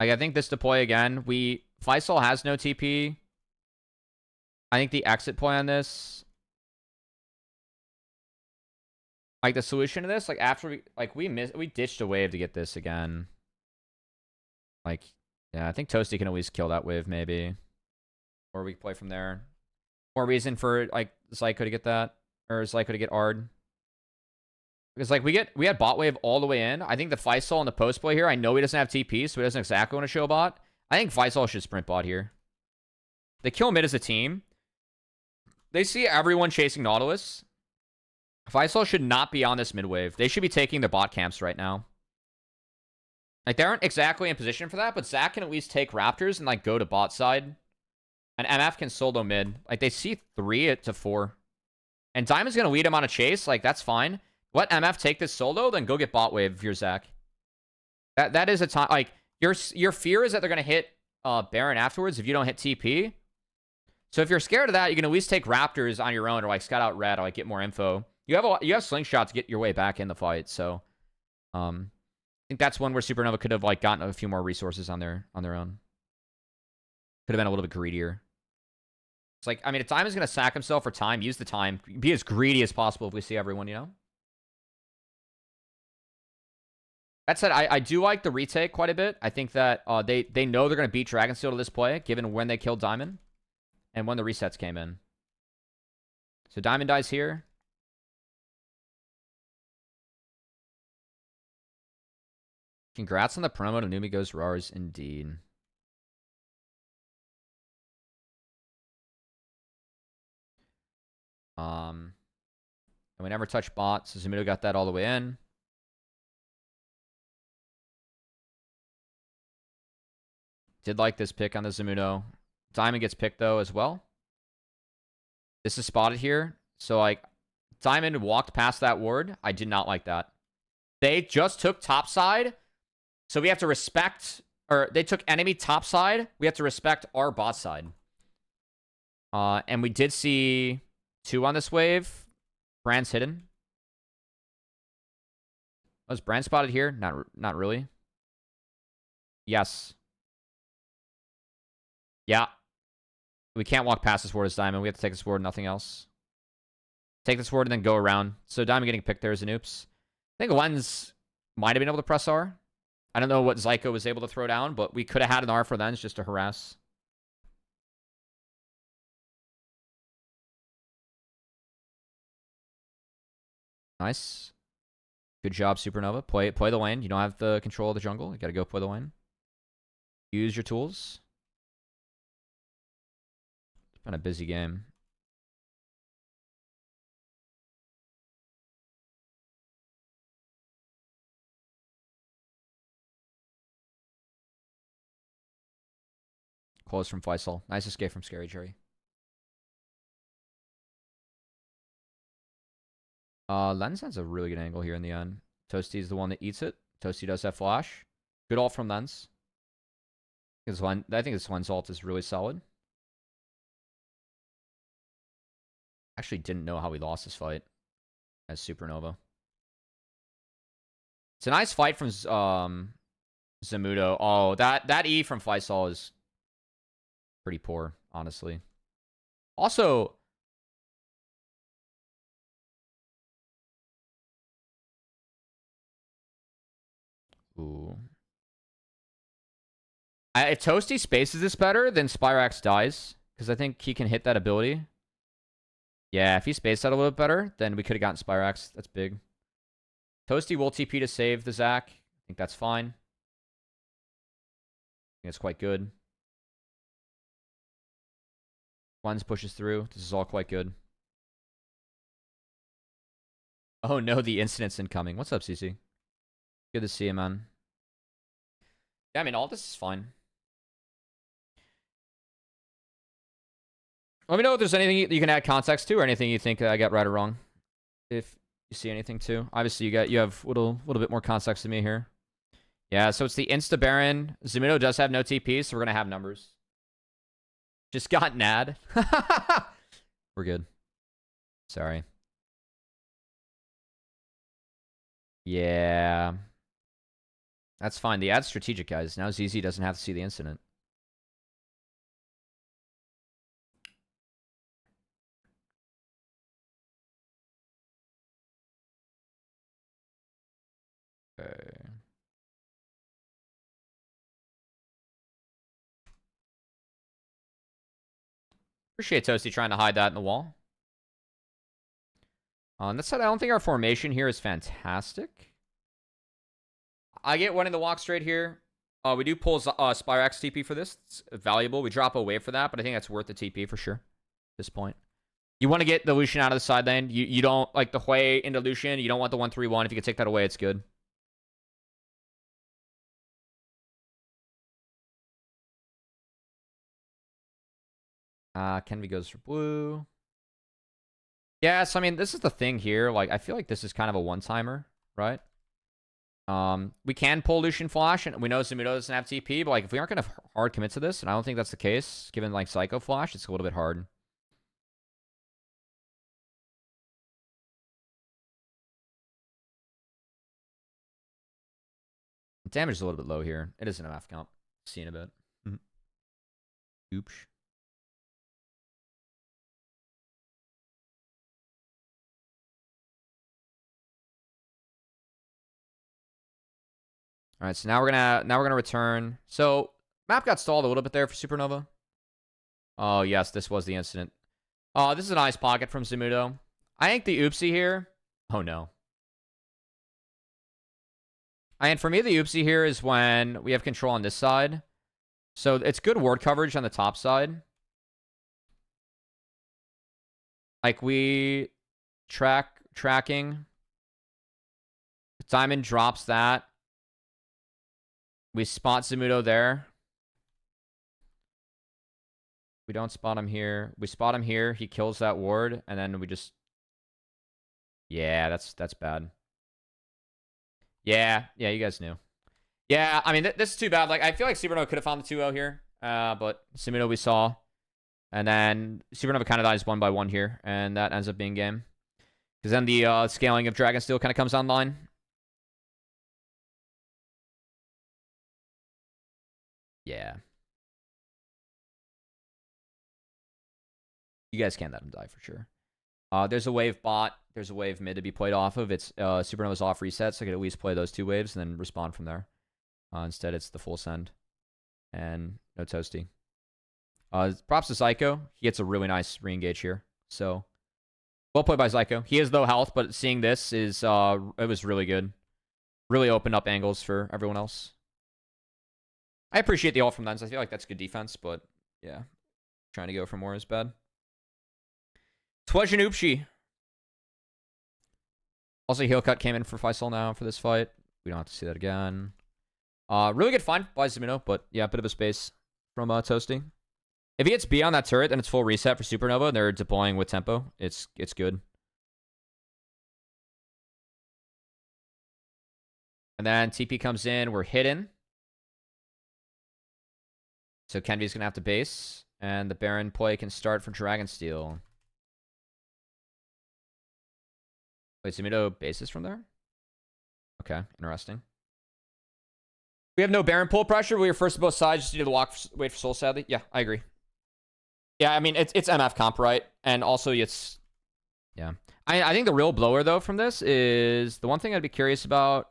Like, I think this deploy again, Faisal has no TP. I think the exit play on this... Like, the solution to this, like, after we ditched a wave to get this again. Like, yeah, I think Toasty can at least kill that wave, maybe. Or we play from there. More reason for, like, Zyko to get that. Or Zyko to get Ard. Because, like, we had bot wave all the way in. I think the Faisal in the post play here, I know he doesn't have TP, so he doesn't exactly want to show bot. I think Faisal should sprint bot here. They kill mid as a team. They see everyone chasing Nautilus. Faisal should not be on this mid wave. They should be taking the bot camps right now. Like, they aren't exactly in position for that, but Zach can at least take Raptors and, like, go to bot side. And MF can solo mid. Like, they see 3 to 4. And Diamond's going to lead him on a chase. Like, that's fine. Let MF take this solo, then go get bot wave if you're Zach. That is a time... Like, your fear is that they're going to hit Baron afterwards if you don't hit TP. So if you're scared of that, you can at least take Raptors on your own or, like, scout out red or, like, get more info. You have slingshot to get your way back in the fight, so... I think that's one where Supernova could have, like, gotten a few more resources on their own. Could have been a little bit greedier. It's like, I mean, if Diamond's going to sack himself for time, use the time. Be as greedy as possible if we see everyone, you know? That said, I do like the retake quite a bit. I think that they know they're going to beat Dragonsteel to this play, given when they killed Diamond. And when the resets came in. So Diamond dies here. Congrats on the promo to Numi Goes Rars, indeed. And we never touched bot, so Zumuto got that all the way in. Did like this pick on the Zumuto. Diamond gets picked, though, as well. This is spotted here. So, like, Diamond walked past that ward. I did not like that. They just took top side. So we have to respect... Or they took enemy top side. We have to respect our bot side. And we did see 2 on this wave. Brand's hidden. Was Brand spotted here? Not really. Yes. Yeah. We can't walk past this ward as Diamond. We have to take this ward, nothing else. Take this ward and then go around. So Diamond getting picked there is an oops. I think Lens might have been able to press R. I don't know what Zyko was able to throw down, but we could have had an R for Lens just to harass. Nice. Good job, Supernova. Play the lane. You don't have the control of the jungle. You gotta go play the lane. Use your tools. Been a busy game. Close from Faisal. Nice escape from Scary Jerry. Lens has a really good angle here in the end. Toasty is the one that eats it. Toasty does have flash. Good ult from Lens. I think this Lens ult is really solid. Actually didn't know how we lost this fight as Supernova. It's a nice fight from Zamudo. Oh, that E from Faisal is pretty poor, honestly. Also, ooh. If Toasty spaces this better, then Spyrax dies. Because I think he can hit that ability. Yeah, if he spaced that a little bit better, then we could have gotten Spyrax. That's big. Toasty will TP to save the Zac. I think that's fine. I think it's quite good. Lens pushes through. This is all quite good. Oh no, the incident's incoming. What's up, CC? Good to see you, man. Yeah, I mean, all this is fine. Let me know if there's anything you can add context to or anything you think I got right or wrong. If you see anything too. Obviously, you have a little bit more context than me here. Yeah, so it's the Insta Baron. Zamudo does have no TP, so we're going to have numbers. Just got NAD. We're good. Sorry. Yeah. That's fine. The ad's strategic, guys. Now ZZ doesn't have to see the incident. Okay. Appreciate Toasty trying to hide that in the wall. On that side, I don't think our formation here is fantastic. I get one in the walk straight here. We do pull Spyrax TP for this. It's valuable. We drop away for that, but I think that's worth the TP for sure at this point. You want to get the Lucian out of the side lane. You don't like the Hui into Lucian. You don't want the 1-3-1. If you can take that away, it's good. Kenvi goes for blue. Yes, I mean, this is the thing here. Like, I feel like this is kind of a one-timer, right? We can pull Lucian Flash, and we know Zamudo doesn't have TP, but like, if we aren't going to hard commit to this, and I don't think that's the case, given like Psycho Flash, it's a little bit hard. Damage is a little bit low here. It is an MF comp. See in a bit. Oops. All right, so now we're gonna return. So map got stalled a little bit there for Supernova. Oh yes, this was the incident. Oh, this is a nice pocket from Zamudo. I think the oopsie here. Oh no. And for me, the oopsie here is when we have control on this side. So it's good ward coverage on the top side. Like we tracking. Diamond drops that. We spot Zamudo there. We don't spot him here. We spot him here. He kills that ward, and then we just... Yeah, that's bad. Yeah, you guys knew. Yeah, I mean, this is too bad. Like, I feel like Supernova could have found the 2-0 here, but Zamudo we saw. And then Supernova kind of dies 1 by 1 here, and that ends up being game. Because then the scaling of Dragonsteel kind of comes online. Yeah. You guys can't let him die for sure. There's a wave bot. There's a wave mid to be played off of. It's Supernova's off reset, so I could at least play those 2 waves and then respond from there. Instead, it's the full send. And no Toasty. Props to Psycho. He gets a really nice re-engage here. So, well played by Psycho. He has low health, but seeing this is it was really good. Really opened up angles for everyone else. I appreciate the ult from Lens. I feel like that's good defense, but yeah. Trying to go for more is bad. Twajanoopshi. Also, heel cut came in for Faisal now for this fight. We don't have to see that again. Really good find by Zamino, but yeah, a bit of a space from Toasty. If he gets B on that turret, then it's full reset for Supernova, and they're deploying with tempo. It's good. And then TP comes in. We're hidden. So Kenvy's going to have to base. And the Baron play can start for Dragonsteel. Wait, Zamino bases from there? Okay, interesting. We have no Baron pull pressure. We were first to both sides just to do the walk, wait for Soul, sadly. Yeah, I agree. Yeah, I mean, it's MF comp, right? And also, it's... Yeah. I think the real blower, though, from this is... The one thing I'd be curious about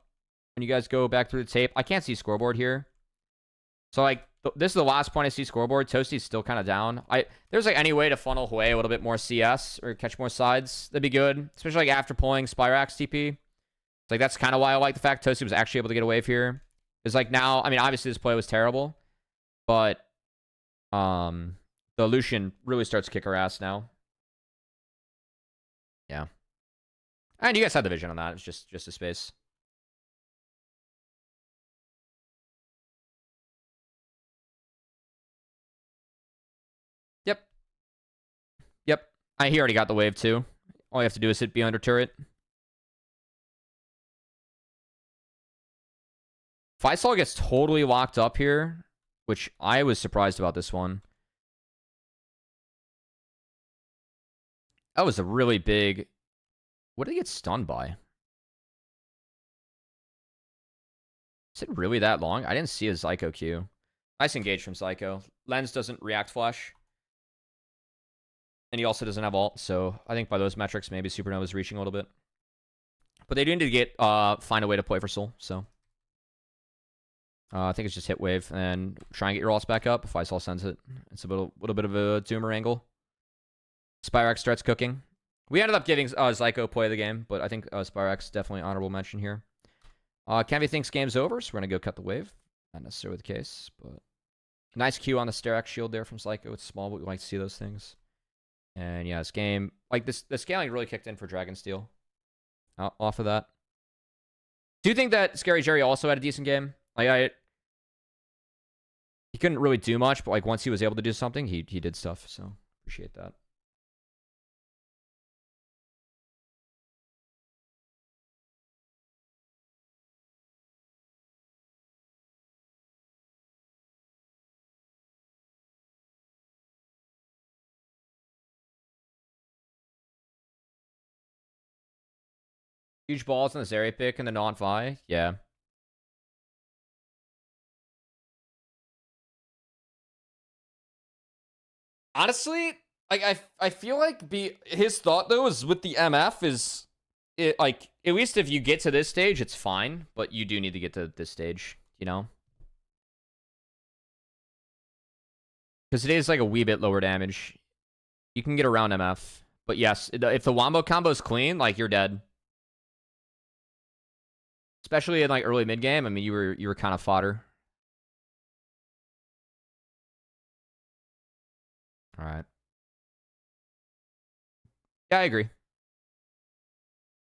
when you guys go back through the tape... I can't see scoreboard here. So, like, this is the last point I see scoreboard. Toasty's still kind of down. There's, like, any way to funnel Hue a little bit more CS or catch more sides. That'd be good. Especially, like, after pulling Spyrax TP. It's like, that's kind of why I like the fact Toasty was actually able to get a wave here. It's like now... I mean, obviously, this play was terrible. But... The Lucian really starts to kick her ass now. Yeah. And you guys had the vision on that. It's just a space. Yep. Yep. He already got the wave too. All you have to do is hit B under turret. Faisal gets totally locked up here, which I was surprised about this one. That was a really big... What did he get stunned by? Is it really that long? I didn't see a Zyko Q. Nice engage from Zyko. Lens doesn't react flash. And he also doesn't have ult, so I think by those metrics, maybe Supernova's reaching a little bit. But they do need to get find a way to play for Soul, so... I think it's just hit wave and try and get your ults back up. If Faisal sends it, it's a little bit of a Doomer angle. Spyrax starts cooking. We ended up giving Zyko play of the game, but I think Spyrax definitely honorable mention here. Canvy thinks game's over, so we're going to go cut the wave. Not necessarily the case, but... Nice Q on the Sterax shield there from Zyko. It's small, but we like to see those things. And yeah, this game... Like, the scaling really kicked in for Dragonsteel. Off of that. Do you think that Scary Jerry also had a decent game? Like, he couldn't really do much, but like once he was able to do something, he did stuff, so appreciate that. Huge balls on the Zeri pick and the non-Vi. Yeah. Honestly, I feel like his thought though is with the MF is it like at least if you get to this stage, it's fine, but you do need to get to this stage, you know? Because it is like a wee bit lower damage. You can get around MF. But yes, if the Wombo combo's clean, like you're dead. Especially in like early mid game. I mean, you were kind of fodder. All right. Yeah, I agree.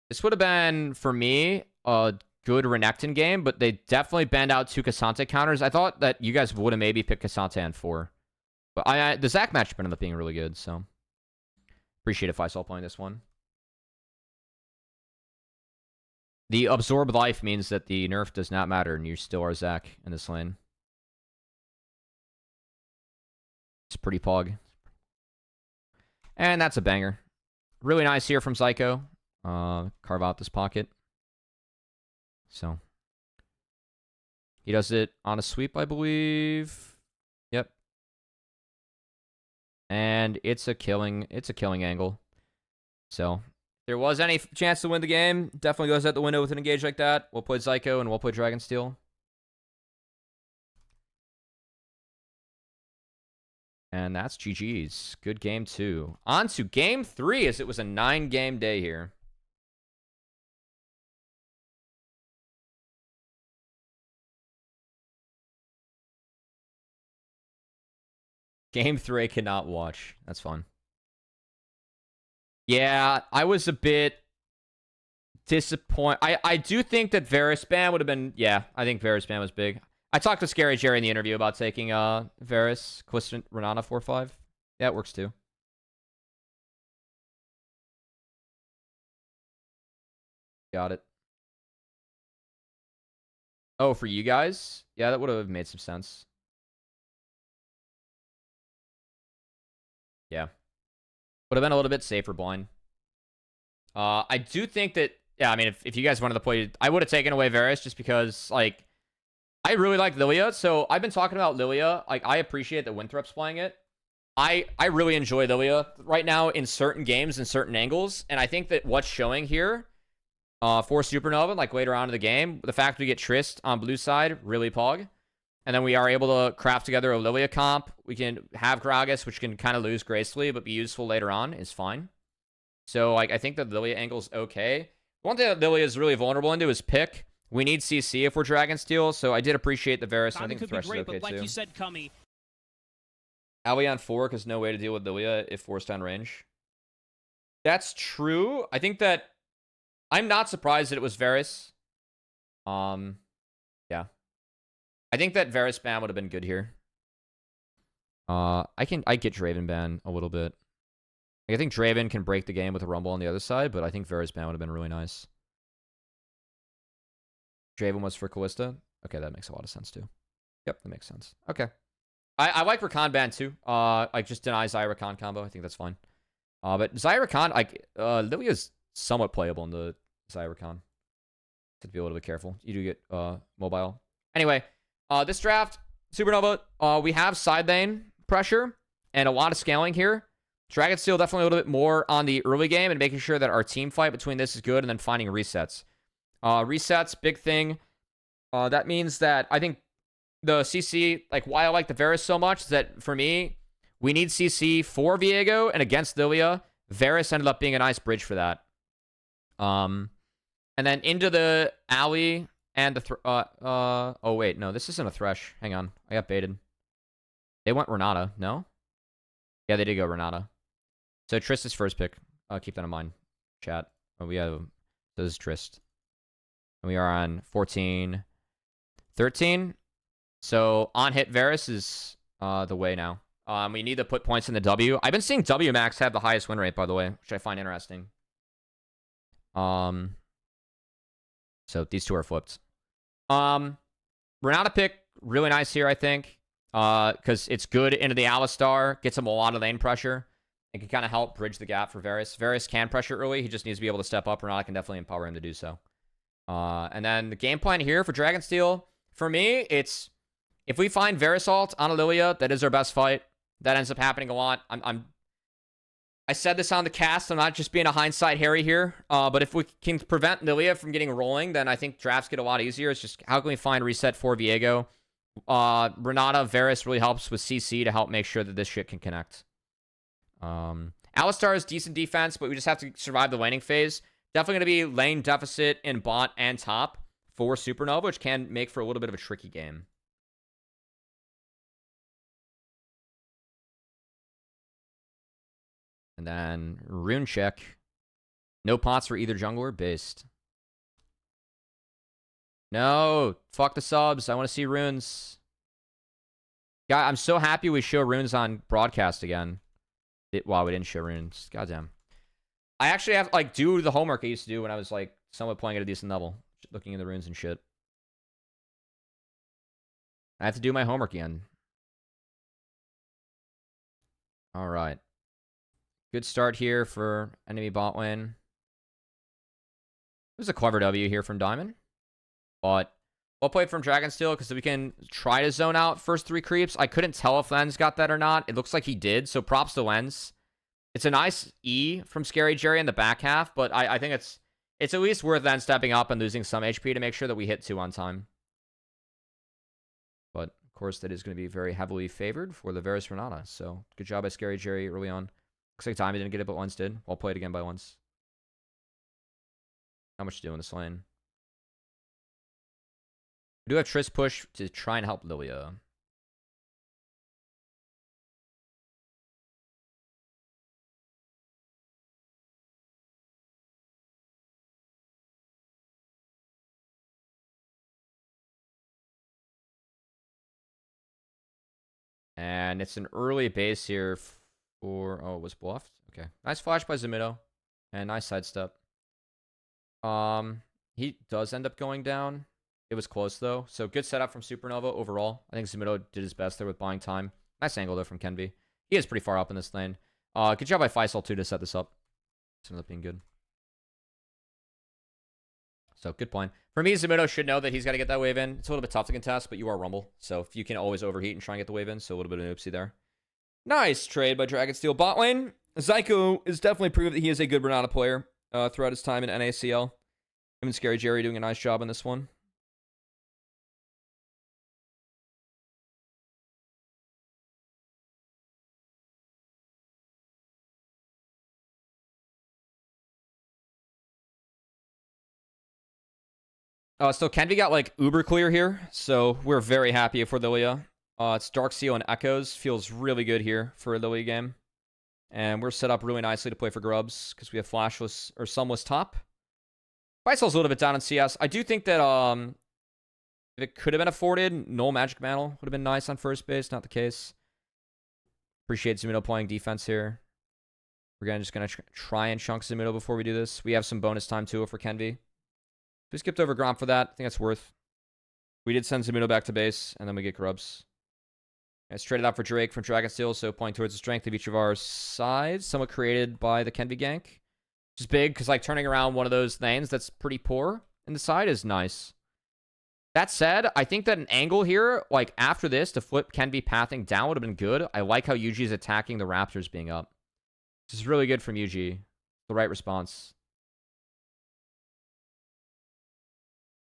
This would have been for me a good Renekton game, but they definitely banned out 2 Cassante counters. I thought that you guys would have maybe picked Cassante and 4. But the Zac match ended up being really good, so appreciate if I saw playing this one. The absorb life means that the nerf does not matter, and you still are Zac in this lane. It's pretty pog. And that's a banger. Really nice here from Zyko. Carve out this pocket. So. He does it on a sweep, I believe. Yep. And it's a killing angle. So, if there was any chance to win the game, definitely goes out the window with an engage like that. We'll play Zyko and we'll play Dragonsteel. And that's GG's. Good game 2. On to game 3 as it was a 9-game day here. Game 3 I cannot watch. That's fun. Yeah, I was a bit disappointed. I do think that Varus ban would have been... Yeah, I think Varus ban was big. I talked to Scary Jerry in the interview about taking Varus, Quistent, Renata 4-5. Yeah, it works too. Got it. Oh, for you guys? Yeah, that would have made some sense. Yeah. Would have been a little bit safer blind. I do think that... Yeah, I mean, if you guys wanted to play... I would have taken away Varus just because, like... I really like Lilia, so I've been talking about Lilia. Like, I appreciate that Winthrop's playing it. I really enjoy Lilia right now in certain games and certain angles, and I think that what's showing here for Supernova, like later on in the game, the fact we get Trist on blue side, really pog. And then we are able to craft together a Lilia comp. We can have Gragas, which can kind of lose gracefully, but be useful later on, is fine. So, like, I think the Lilia angle's okay. One thing that Lilia is really vulnerable into is pick. We need CC if we're Dragonsteel, so I did appreciate the Varus, and I think the Thresh is okay, but like too. you said, Cummy. Ali on 4, because no way to deal with Lilia if forced on range. That's true. I think that... I'm not surprised that it was Varus. Yeah. I think that Varus ban would have been good here. I get Draven ban a little bit. Like, I think Draven can break the game with a Rumble on the other side, but I think Varus ban would have been really nice. Draven was for Callista. Okay, that makes a lot of sense too. Yep, that makes sense. Okay. I like Rakan ban too. Like, just deny Xayah Rakan combo. I think that's fine. But Xayah Rakan, like, Lilia's somewhat playable in the Xayah Rakan. Have to be a little bit careful. You do get mobile. Anyway, this draft, Supernova, we have side lane pressure and a lot of scaling here. Dragonsteel definitely a little bit more on the early game and making sure that our team fight between this is good, and then finding resets. Resets, big thing. That means that I think the CC, like, why I like the Varus so much is that for me, we need CC for Viego, and against Lilia, Varus ended up being a nice bridge for that. And then into the alley and the oh wait, no, this isn't a Thresh. Hang on, I got baited. They went Renata, no? Yeah, they did go Renata. So Trist is first pick. Keep that in mind, chat. We have this is Trist. And we are on 14, 13. So on hit Varus is the way now. We need to put points in the W. I've been seeing W Max have the highest win rate, by the way, which I find interesting. So these two are flipped. Renata pick, really nice here, I think. Because it's good into the Alistar, gets him a lot of lane pressure. It can kind of help bridge the gap for Varus. Varus can pressure early, he just needs to be able to step up. Renata can definitely empower him to do so. And then the game plan here for Dragonsteel, for me, it's if we find Varus ult on a Lilia, that is our best fight. That ends up happening a lot. I said this on the cast. I'm not just being a hindsight Harry here. But if we can prevent Lilia from getting rolling, then I think drafts get a lot easier. It's just how can we find reset for Viego? Renata, Varus really helps with CC to help make sure that this shit can connect. Alistar is decent defense, but we just have to survive the laning phase. Definitely going to be lane deficit in bot and top for Supernova, which can make for a little bit of a tricky game. And then rune check. No pots for either jungler or based. No, fuck the subs. I want to see runes. God, I'm so happy we show runes on broadcast again. Wow, we didn't show runes. Goddamn. I actually have like do the homework I used to do when I was like somewhat playing at a decent level, looking in the runes and shit. I have to do my homework again. All right. Good start here for enemy bot lane. It was a clever W here from Diamond. But well played from Dragonsteel because we can try to zone out first 3 creeps. I couldn't tell if Lens got that or not. It looks like he did, so props to Lens. It's a nice E from Scary Jerry in the back half, but I think it's at least worth then stepping up and losing some HP to make sure that we hit 2 on time. But, of course, that is going to be very heavily favored for the Varus Renata. So, good job by Scary Jerry early on. Looks like Tommy didn't get it, but Lens did. Well played again by Lens. How much to do in this lane? We do have Triss push to try and help Lilia. And it's an early base here for... Oh, it was bluffed. Okay. Nice flash by Zamido. And nice sidestep. He does end up going down. It was close, though. So good setup from Supernova overall. I think Zamido did his best there with buying time. Nice angle, though, from Kenby. He is pretty far up in this lane. Good job by Faisal, too, to set this up. This ended up being good. So, good point. For me, Zamido should know that he's got to get that wave in. It's a little bit tough to contest, but you are Rumble. So, if you can always overheat and try and get the wave in. So, a little bit of an oopsie there. Nice trade by DragonSteel. Bot lane. Zyko has definitely proved that he is a good Renata player throughout his time in NACL. Him and Scary Jerry doing a nice job on this one. So Kenvi got like uber clear here, so we're very happy for Lilia. It's Darksteel and Echoes. Feels really good here for a Lilia game. And we're set up really nicely to play for Grubs because we have Flashless or Sunless top. Faisal's a little bit down in CS. I do think that if it could have been afforded, Null Magic Mantle would have been nice on first base. Not the case. Appreciate Zamido playing defense here. We're just going to try and chunk Zamido before we do this. We have some bonus time too for Kenvi. We skipped over Gromp for that. I think that's worth. We did send Zamido back to base, and then we get Grubs. It's traded out for Drake from DragonSteel, so pointing towards the strength of each of our sides. Somewhat created by the Kenvi gank. Which is big, because like turning around one of those lanes that's pretty poor in the side is nice. That said, I think that an angle here, like after this, to flip Kenvi pathing down would have been good. I like how Yuji is attacking the Raptors being up. This is really good from Yuji. The right response.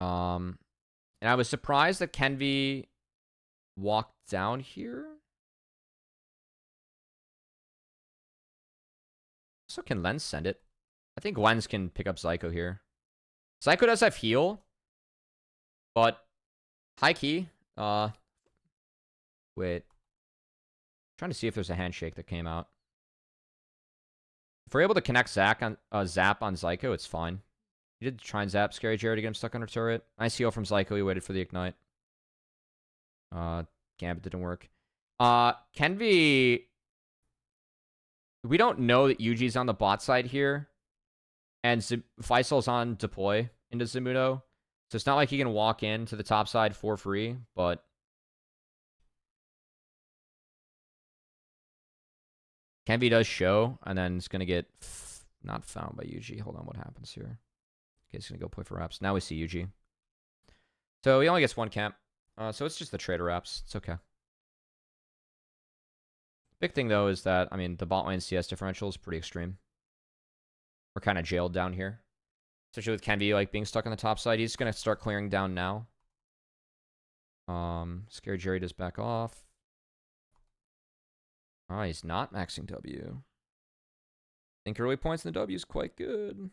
And I was surprised that Kenvi walked down here. So can Lens send it? I think Lens can pick up Zyko here. Zyko does have heal. But high key. Wait. Trying to see if there's a handshake that came out. If we're able to connect Zap on Zyko, it's fine. He did try and zap Scary Jerry to get him stuck under turret. Nice heal from Zyko. He waited for the ignite. Gambit didn't work. Kenvi... We don't know that Yuji's on the bot side here. And Faisal's on deploy into Zamudo. So it's not like he can walk in to the top side for free, but... Kenvi does show, and then it's going to get not found by Yuji. Hold on, what happens here? Okay, he's going to go play for Raps. Now we see Yuji. So he only gets one camp. So it's just the trader Raps. It's okay. Big thing, though, is that, I mean, the bot lane CS differential is pretty extreme. We're kind of jailed down here. Especially with Kenvi, like, being stuck on the top side. He's going to start clearing down now. Scary Jerry does back off. Oh, he's not maxing W. I think early points in the W is quite good.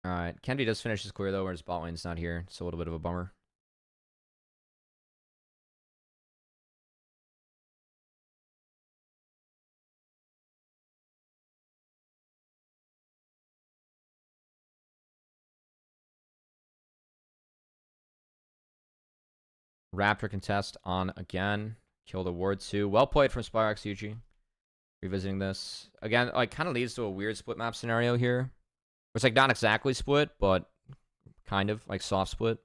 Alright, Kenvi does finish his clear, though, where his bot lane's not here. It's a little bit of a bummer. Raptor contest on again. Killed a ward 2. Well played from Spyrex UG. Revisiting this. Again, like, kind of leads to a weird split map scenario here. It's like not exactly split, but kind of like soft split.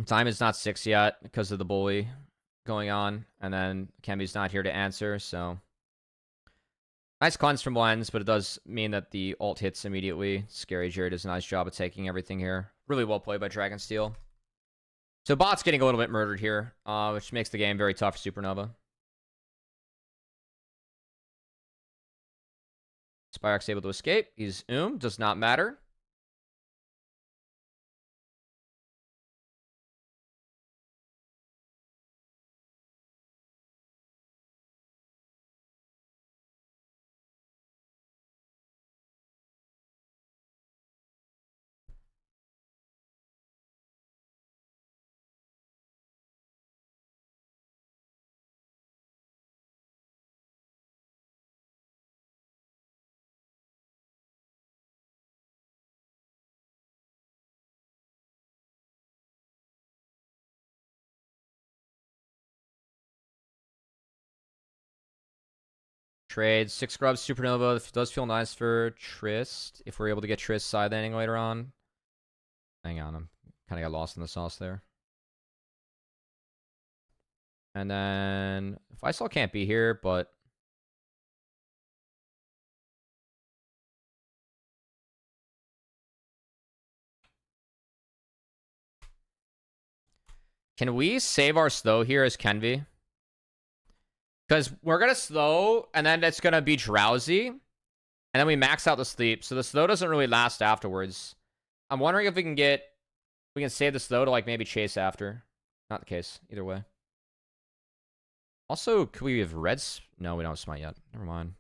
Time is not 6 yet because of the bully going on. And then Kenvi's not here to answer, so... Nice cleanse from Lens, but it does mean that the ult hits immediately. Scary Jerry does a nice job of taking everything here. Really well played by DragonSteel. So bot's getting a little bit murdered here, which makes the game very tough for Supernova. Spyrex able to escape. He's does not matter. Trade 6 grubs supernova. It does feel nice for Trist if we're able to get Trist side landing later on. Hang on, I'm kind of got lost in the sauce there. And then Faisal can't be here, but can we save our slow here as Kenvi? Because we're going to slow, and then it's going to be drowsy. And then we max out the sleep. So the slow doesn't really last afterwards. I'm wondering if we can save the slow to like maybe chase after. Not the case, either way. Also, could we have reds? No, we don't have smite yet. Never mind.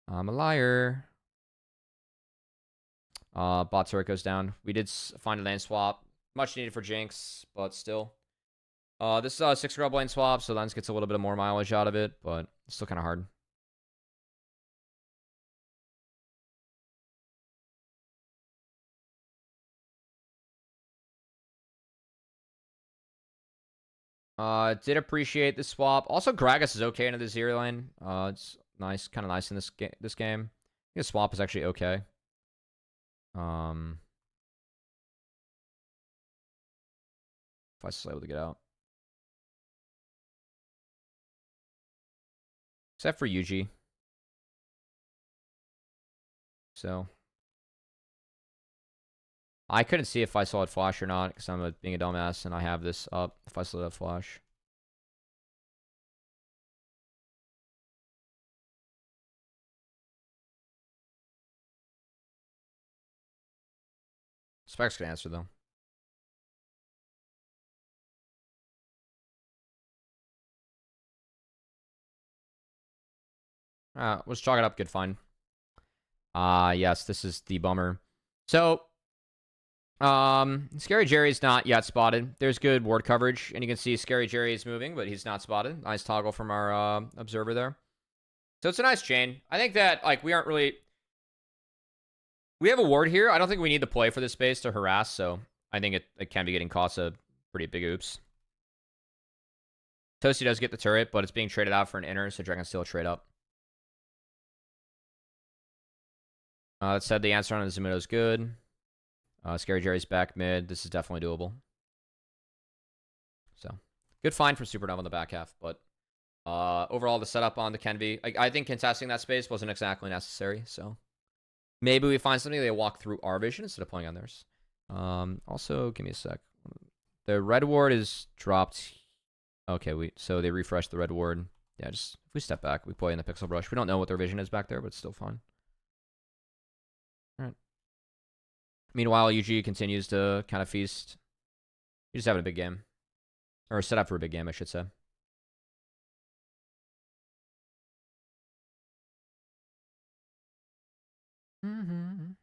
I'm a liar. Bot turret goes down. We did find a lane swap. Much needed for Jinx, but still. This is a 6 grub lane swap, so Lens gets a little bit more mileage out of it, but it's still kind of hard. Did appreciate the swap. Also, Gragas is okay into the zero lane. It's nice, kind of nice in this game. I think the swap is actually okay. If I was able to get out. Except for Yuji. So. I couldn't see if I saw it flash or not, because I'm being a dumbass, and I have this up if I saw that flash. Specs can answer, though. Let's chalk it up. Good, fine. Yes, this is the bummer. So, Scary Jerry's not yet spotted. There's good ward coverage, and you can see Scary Jerry is moving, but he's not spotted. Nice toggle from our observer there. So it's a nice chain. I think that like we aren't really. We have a ward here. I don't think we need the play for this space to harass, so I think it can be getting cost a pretty big oops. Toasty does get the turret, but it's being traded out for an inner, so Dragon still trade up. That said, the answer on the Zumuto is good. Scary Jerry's back mid. This is definitely doable. So, good find for Supernova on the back half, but overall, the setup on the Kenvi, I think contesting that space wasn't exactly necessary, so maybe we find something they walk through our vision instead of playing on theirs. Also, give me a sec. The red ward is dropped. Okay, so they refreshed the red ward. Yeah, just if we step back, we play in the pixel brush. We don't know what their vision is back there, but it's still fine. All right. Meanwhile, UG continues to kind of feast. He's just having a big game. Or set up for a big game, I should say. Mm-hmm.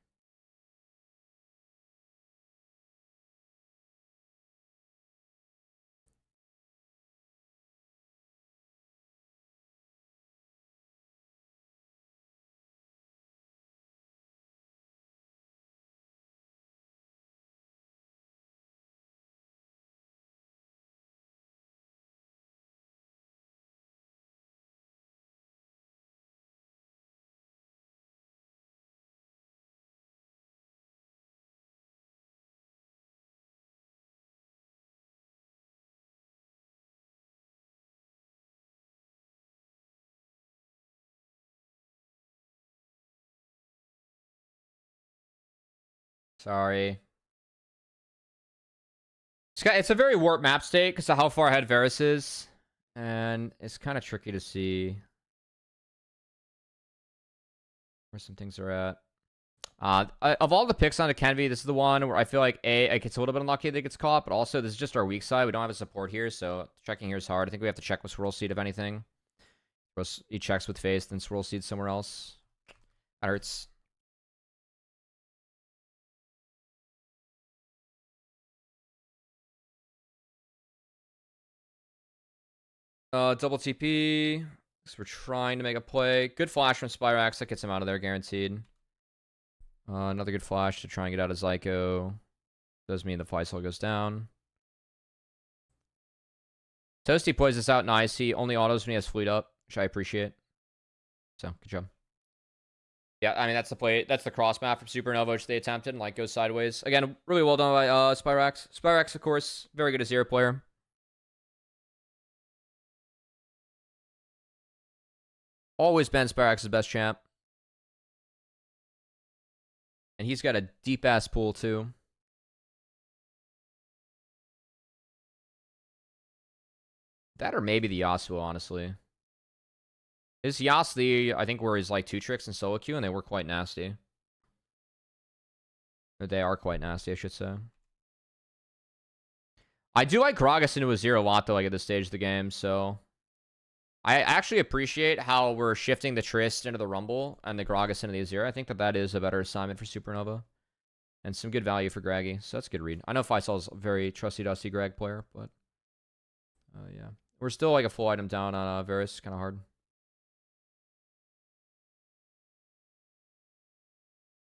Sorry. It's a very warped map state because of how far ahead Varus is. And it's kind of tricky to see where some things are at. Of all the picks on the Kenvi, this is the one where I feel like it's a little bit unlucky that it gets caught, but also this is just our weak side. We don't have a support here, so checking here is hard. I think we have to check with Swirl Seed if anything. He checks with Face, then Swirl Seed somewhere else. That hurts. Double TP. So we're trying to make a play. Good flash from Spyrax. That gets him out of there, guaranteed. Another good flash to try and get out of Zyko. Does mean the Faisal goes down. Toasty plays this out nice. He only autos when he has fleet up, which I appreciate. So, good job. Yeah, I mean, that's the play. That's the cross map from Supernova, which they attempted and, like, goes sideways. Again, really well done by Spyrax. Spyrax, of course, very good Azir player. Always been Spyrax's best champ. And he's got a deep-ass pool, too. That or maybe the Yasuo, honestly. His Yasuo, I think, were his, like, 2 tricks in solo queue, and they were quite nasty. Or they are quite nasty, I should say. I do like Gragas into Azir a lot, though, like, at this stage of the game, so... I actually appreciate how we're shifting the Trist into the Rumble and the Gragas into the Azir. I think that that is a better assignment for Supernova. And some good value for Graggy, so that's a good read. I know Faisal's a very trusty-dusty Greg player, but... yeah. We're still, like, a full item down on Varus. Kind of hard.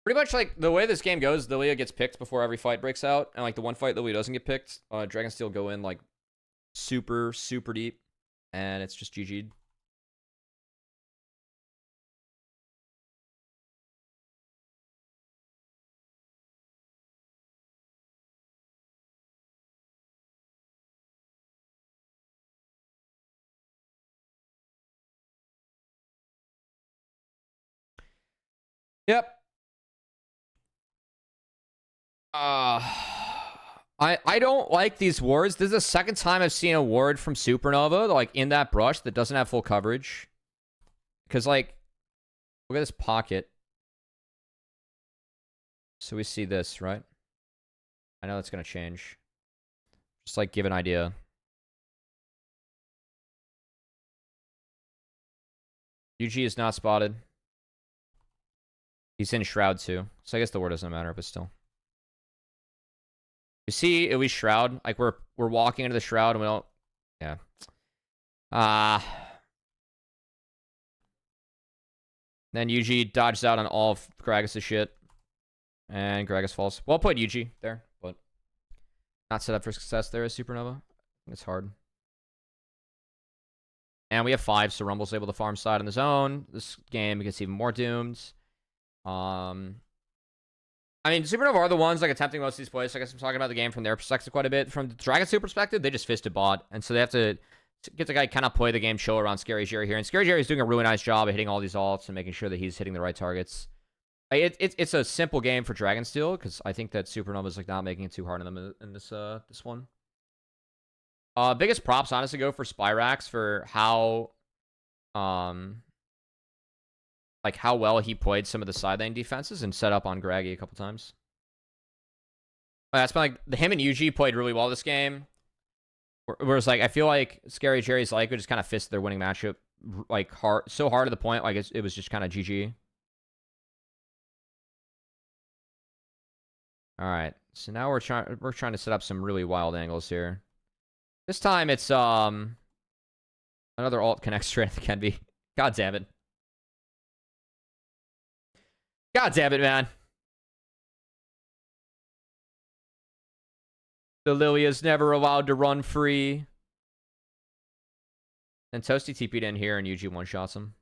Pretty much, like, the way this game goes, Lilia gets picked before every fight breaks out. And, like, the one fight Lilia doesn't get picked, Dragonsteel go in, like, super, super deep. And it's just GG'd. Yep. I don't like these wards. This is the second time I've seen a ward from Supernova, like, in that brush that doesn't have full coverage. Because, like, look at this pocket. So we see this, right? I know that's going to change. Just, like, give an idea. UG is not spotted. He's in Shroud, too. So I guess the ward doesn't matter, but still. You see, at least Shroud. Like, we're walking into the Shroud and we don't... Yeah. Then UG dodges out on all of Gragas' shit. And Gragas falls. Well played, UG, there. But not set up for success there as Supernova. It's hard. And we have 5, so Rumble's able to farm side on his own. This game gets even more doomed. I mean, Supernova are the ones, like, attempting most of these plays. So I guess I'm talking about the game from their perspective quite a bit. From the Dragonsteel perspective, they just fisted bot. And so they have to get the guy kind of play the game chill around Scary Jerry here. And Scary Jerry is doing a really nice job of hitting all these ults and making sure that he's hitting the right targets. It's a simple game for Dragonsteel, because I think that Supernova's, like, not making it too hard on them in this one. Biggest props, honestly, go for Spyrax for how... like, how well he played some of the side lane defenses and set up on Graggy a couple times. That's been, like, him and UG played really well this game. Whereas, like, I feel like Scary Jerry's like just kind of fist their winning matchup, like, so hard to the point, like, it was just kind of GG. All right, so now we're trying to set up some really wild angles here. This time it's another ult connects straight at the Cubby. God damn it. God damn it, man. The Lilia's never allowed to run free. And Toasty TP'd in here and UG one-shots him.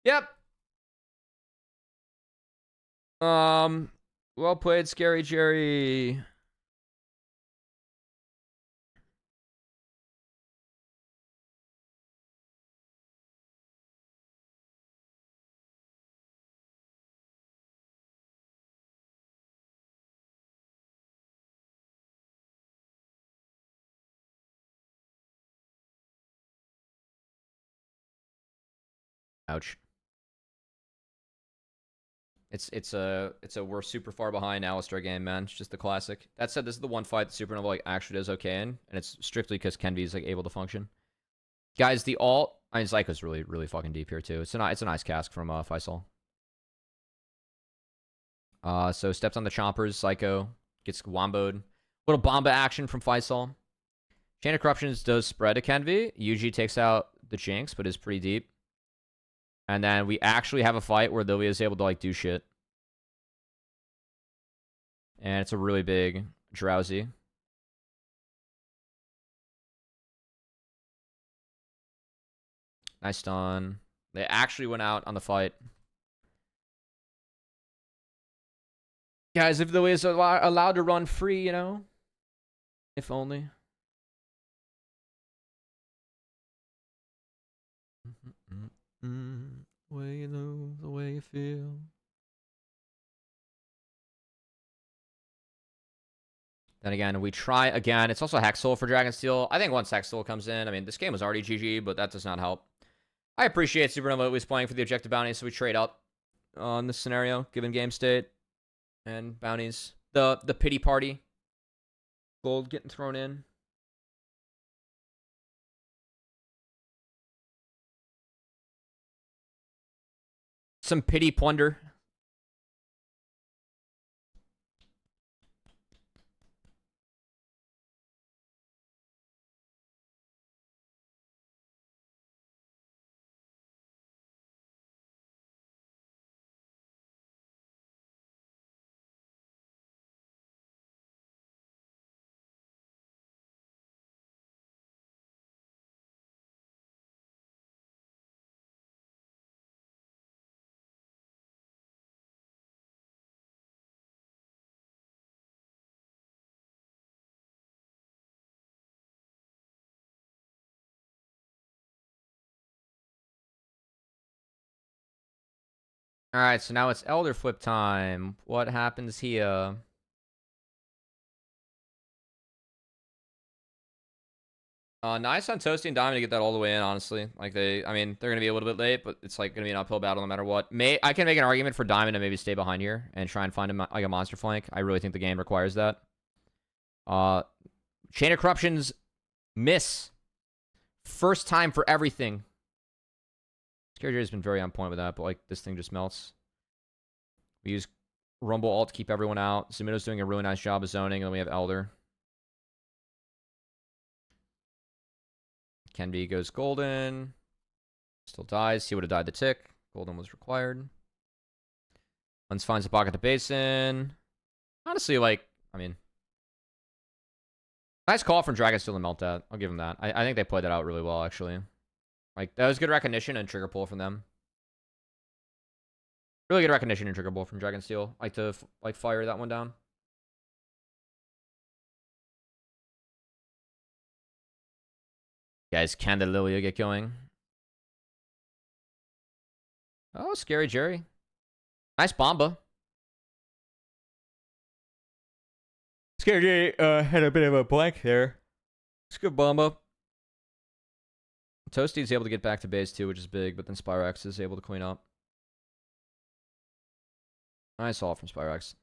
Yep. Well played, Scary Jerry. Ouch. It's a we're super far behind Alistar game, man. It's just the classic. That said, this is the one fight that Supernova, like, actually does okay in, and it's strictly because Kenvy's, like, able to function. Guys, the ult, I mean, Zyko's really, really fucking deep here too. It's a nice cask from Faisal. So steps on the chompers, Zyko gets womboed. Little Bomba action from Faisal. Chain of Corruptions does spread to Kenvy. UG takes out the Jinx, but is pretty deep. And then we actually have a fight where Lilia is able to, like, do shit. And it's a really big drowsy. Nice stun. They actually went out on the fight. Guys, if the way is allowed to run free, you know? If only. The way you move, the way you feel. Then again, we try again. It's also Hexel for Dragonsteel. I think once Hexel comes in, I mean, this game was already GG, but that does not help. I appreciate Supernova was playing for the objective bounty, so we trade up on this scenario, given game state and bounties. The pity party. Gold getting thrown in. Some pity plunder. All right, so now it's Elder Flip time. What happens here? Nice on Toasty and Diamond to get that all the way in, honestly. Like, I mean, they're going to be a little bit late, but it's, like, going to be an uphill battle no matter what. I can make an argument for Diamond to maybe stay behind here and try and find him, like, a monster flank. I really think the game requires that. Chain of Corruptions miss. First time for everything. Scary has been very on point with that, but, like, this thing just melts. We use Rumble Alt to keep everyone out. Zumuto's doing a really nice job of zoning, and then we have Elder. Kenby goes golden. Still dies. He would have died the tick. Golden was required. Lens finds a pocket to basin. Honestly, like, I mean, nice call from Dragonsteel to melt that. I'll give him that. I think they played that out really well, actually. Like, that was good recognition and trigger pull from them. Really good recognition and trigger pull from Dragonsteel. Like to, like, fire that one down. Guys, can the Lilia get going? Oh, Scary Jerry. Nice Bomba. Scary Jerry had a bit of a blank there. It's good Bomba. Toasty's able to get back to base too, which is big, but then Spyrex is able to clean up. Nice ult from Spyrex.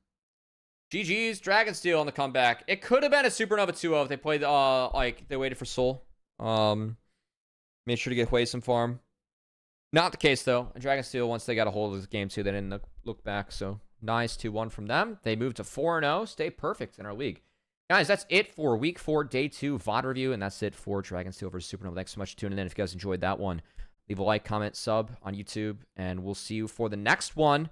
GG's Dragonsteel on the comeback. It could have been a Supernova 2-0 if they played, like, they waited for Soul. Made sure to get away some farm. Not the case, though. Dragonsteel, once they got a hold of the game, too, they didn't look back. So, nice 2-1 from them. They moved to 4-0. Stay perfect in our league. Guys, that's it for Week 4, Day 2 VoD review, and that's it for Dragonsteel versus Supernova. Thanks so much for tuning in. If you guys enjoyed that one, leave a like, comment, sub on YouTube, and we'll see you for the next one.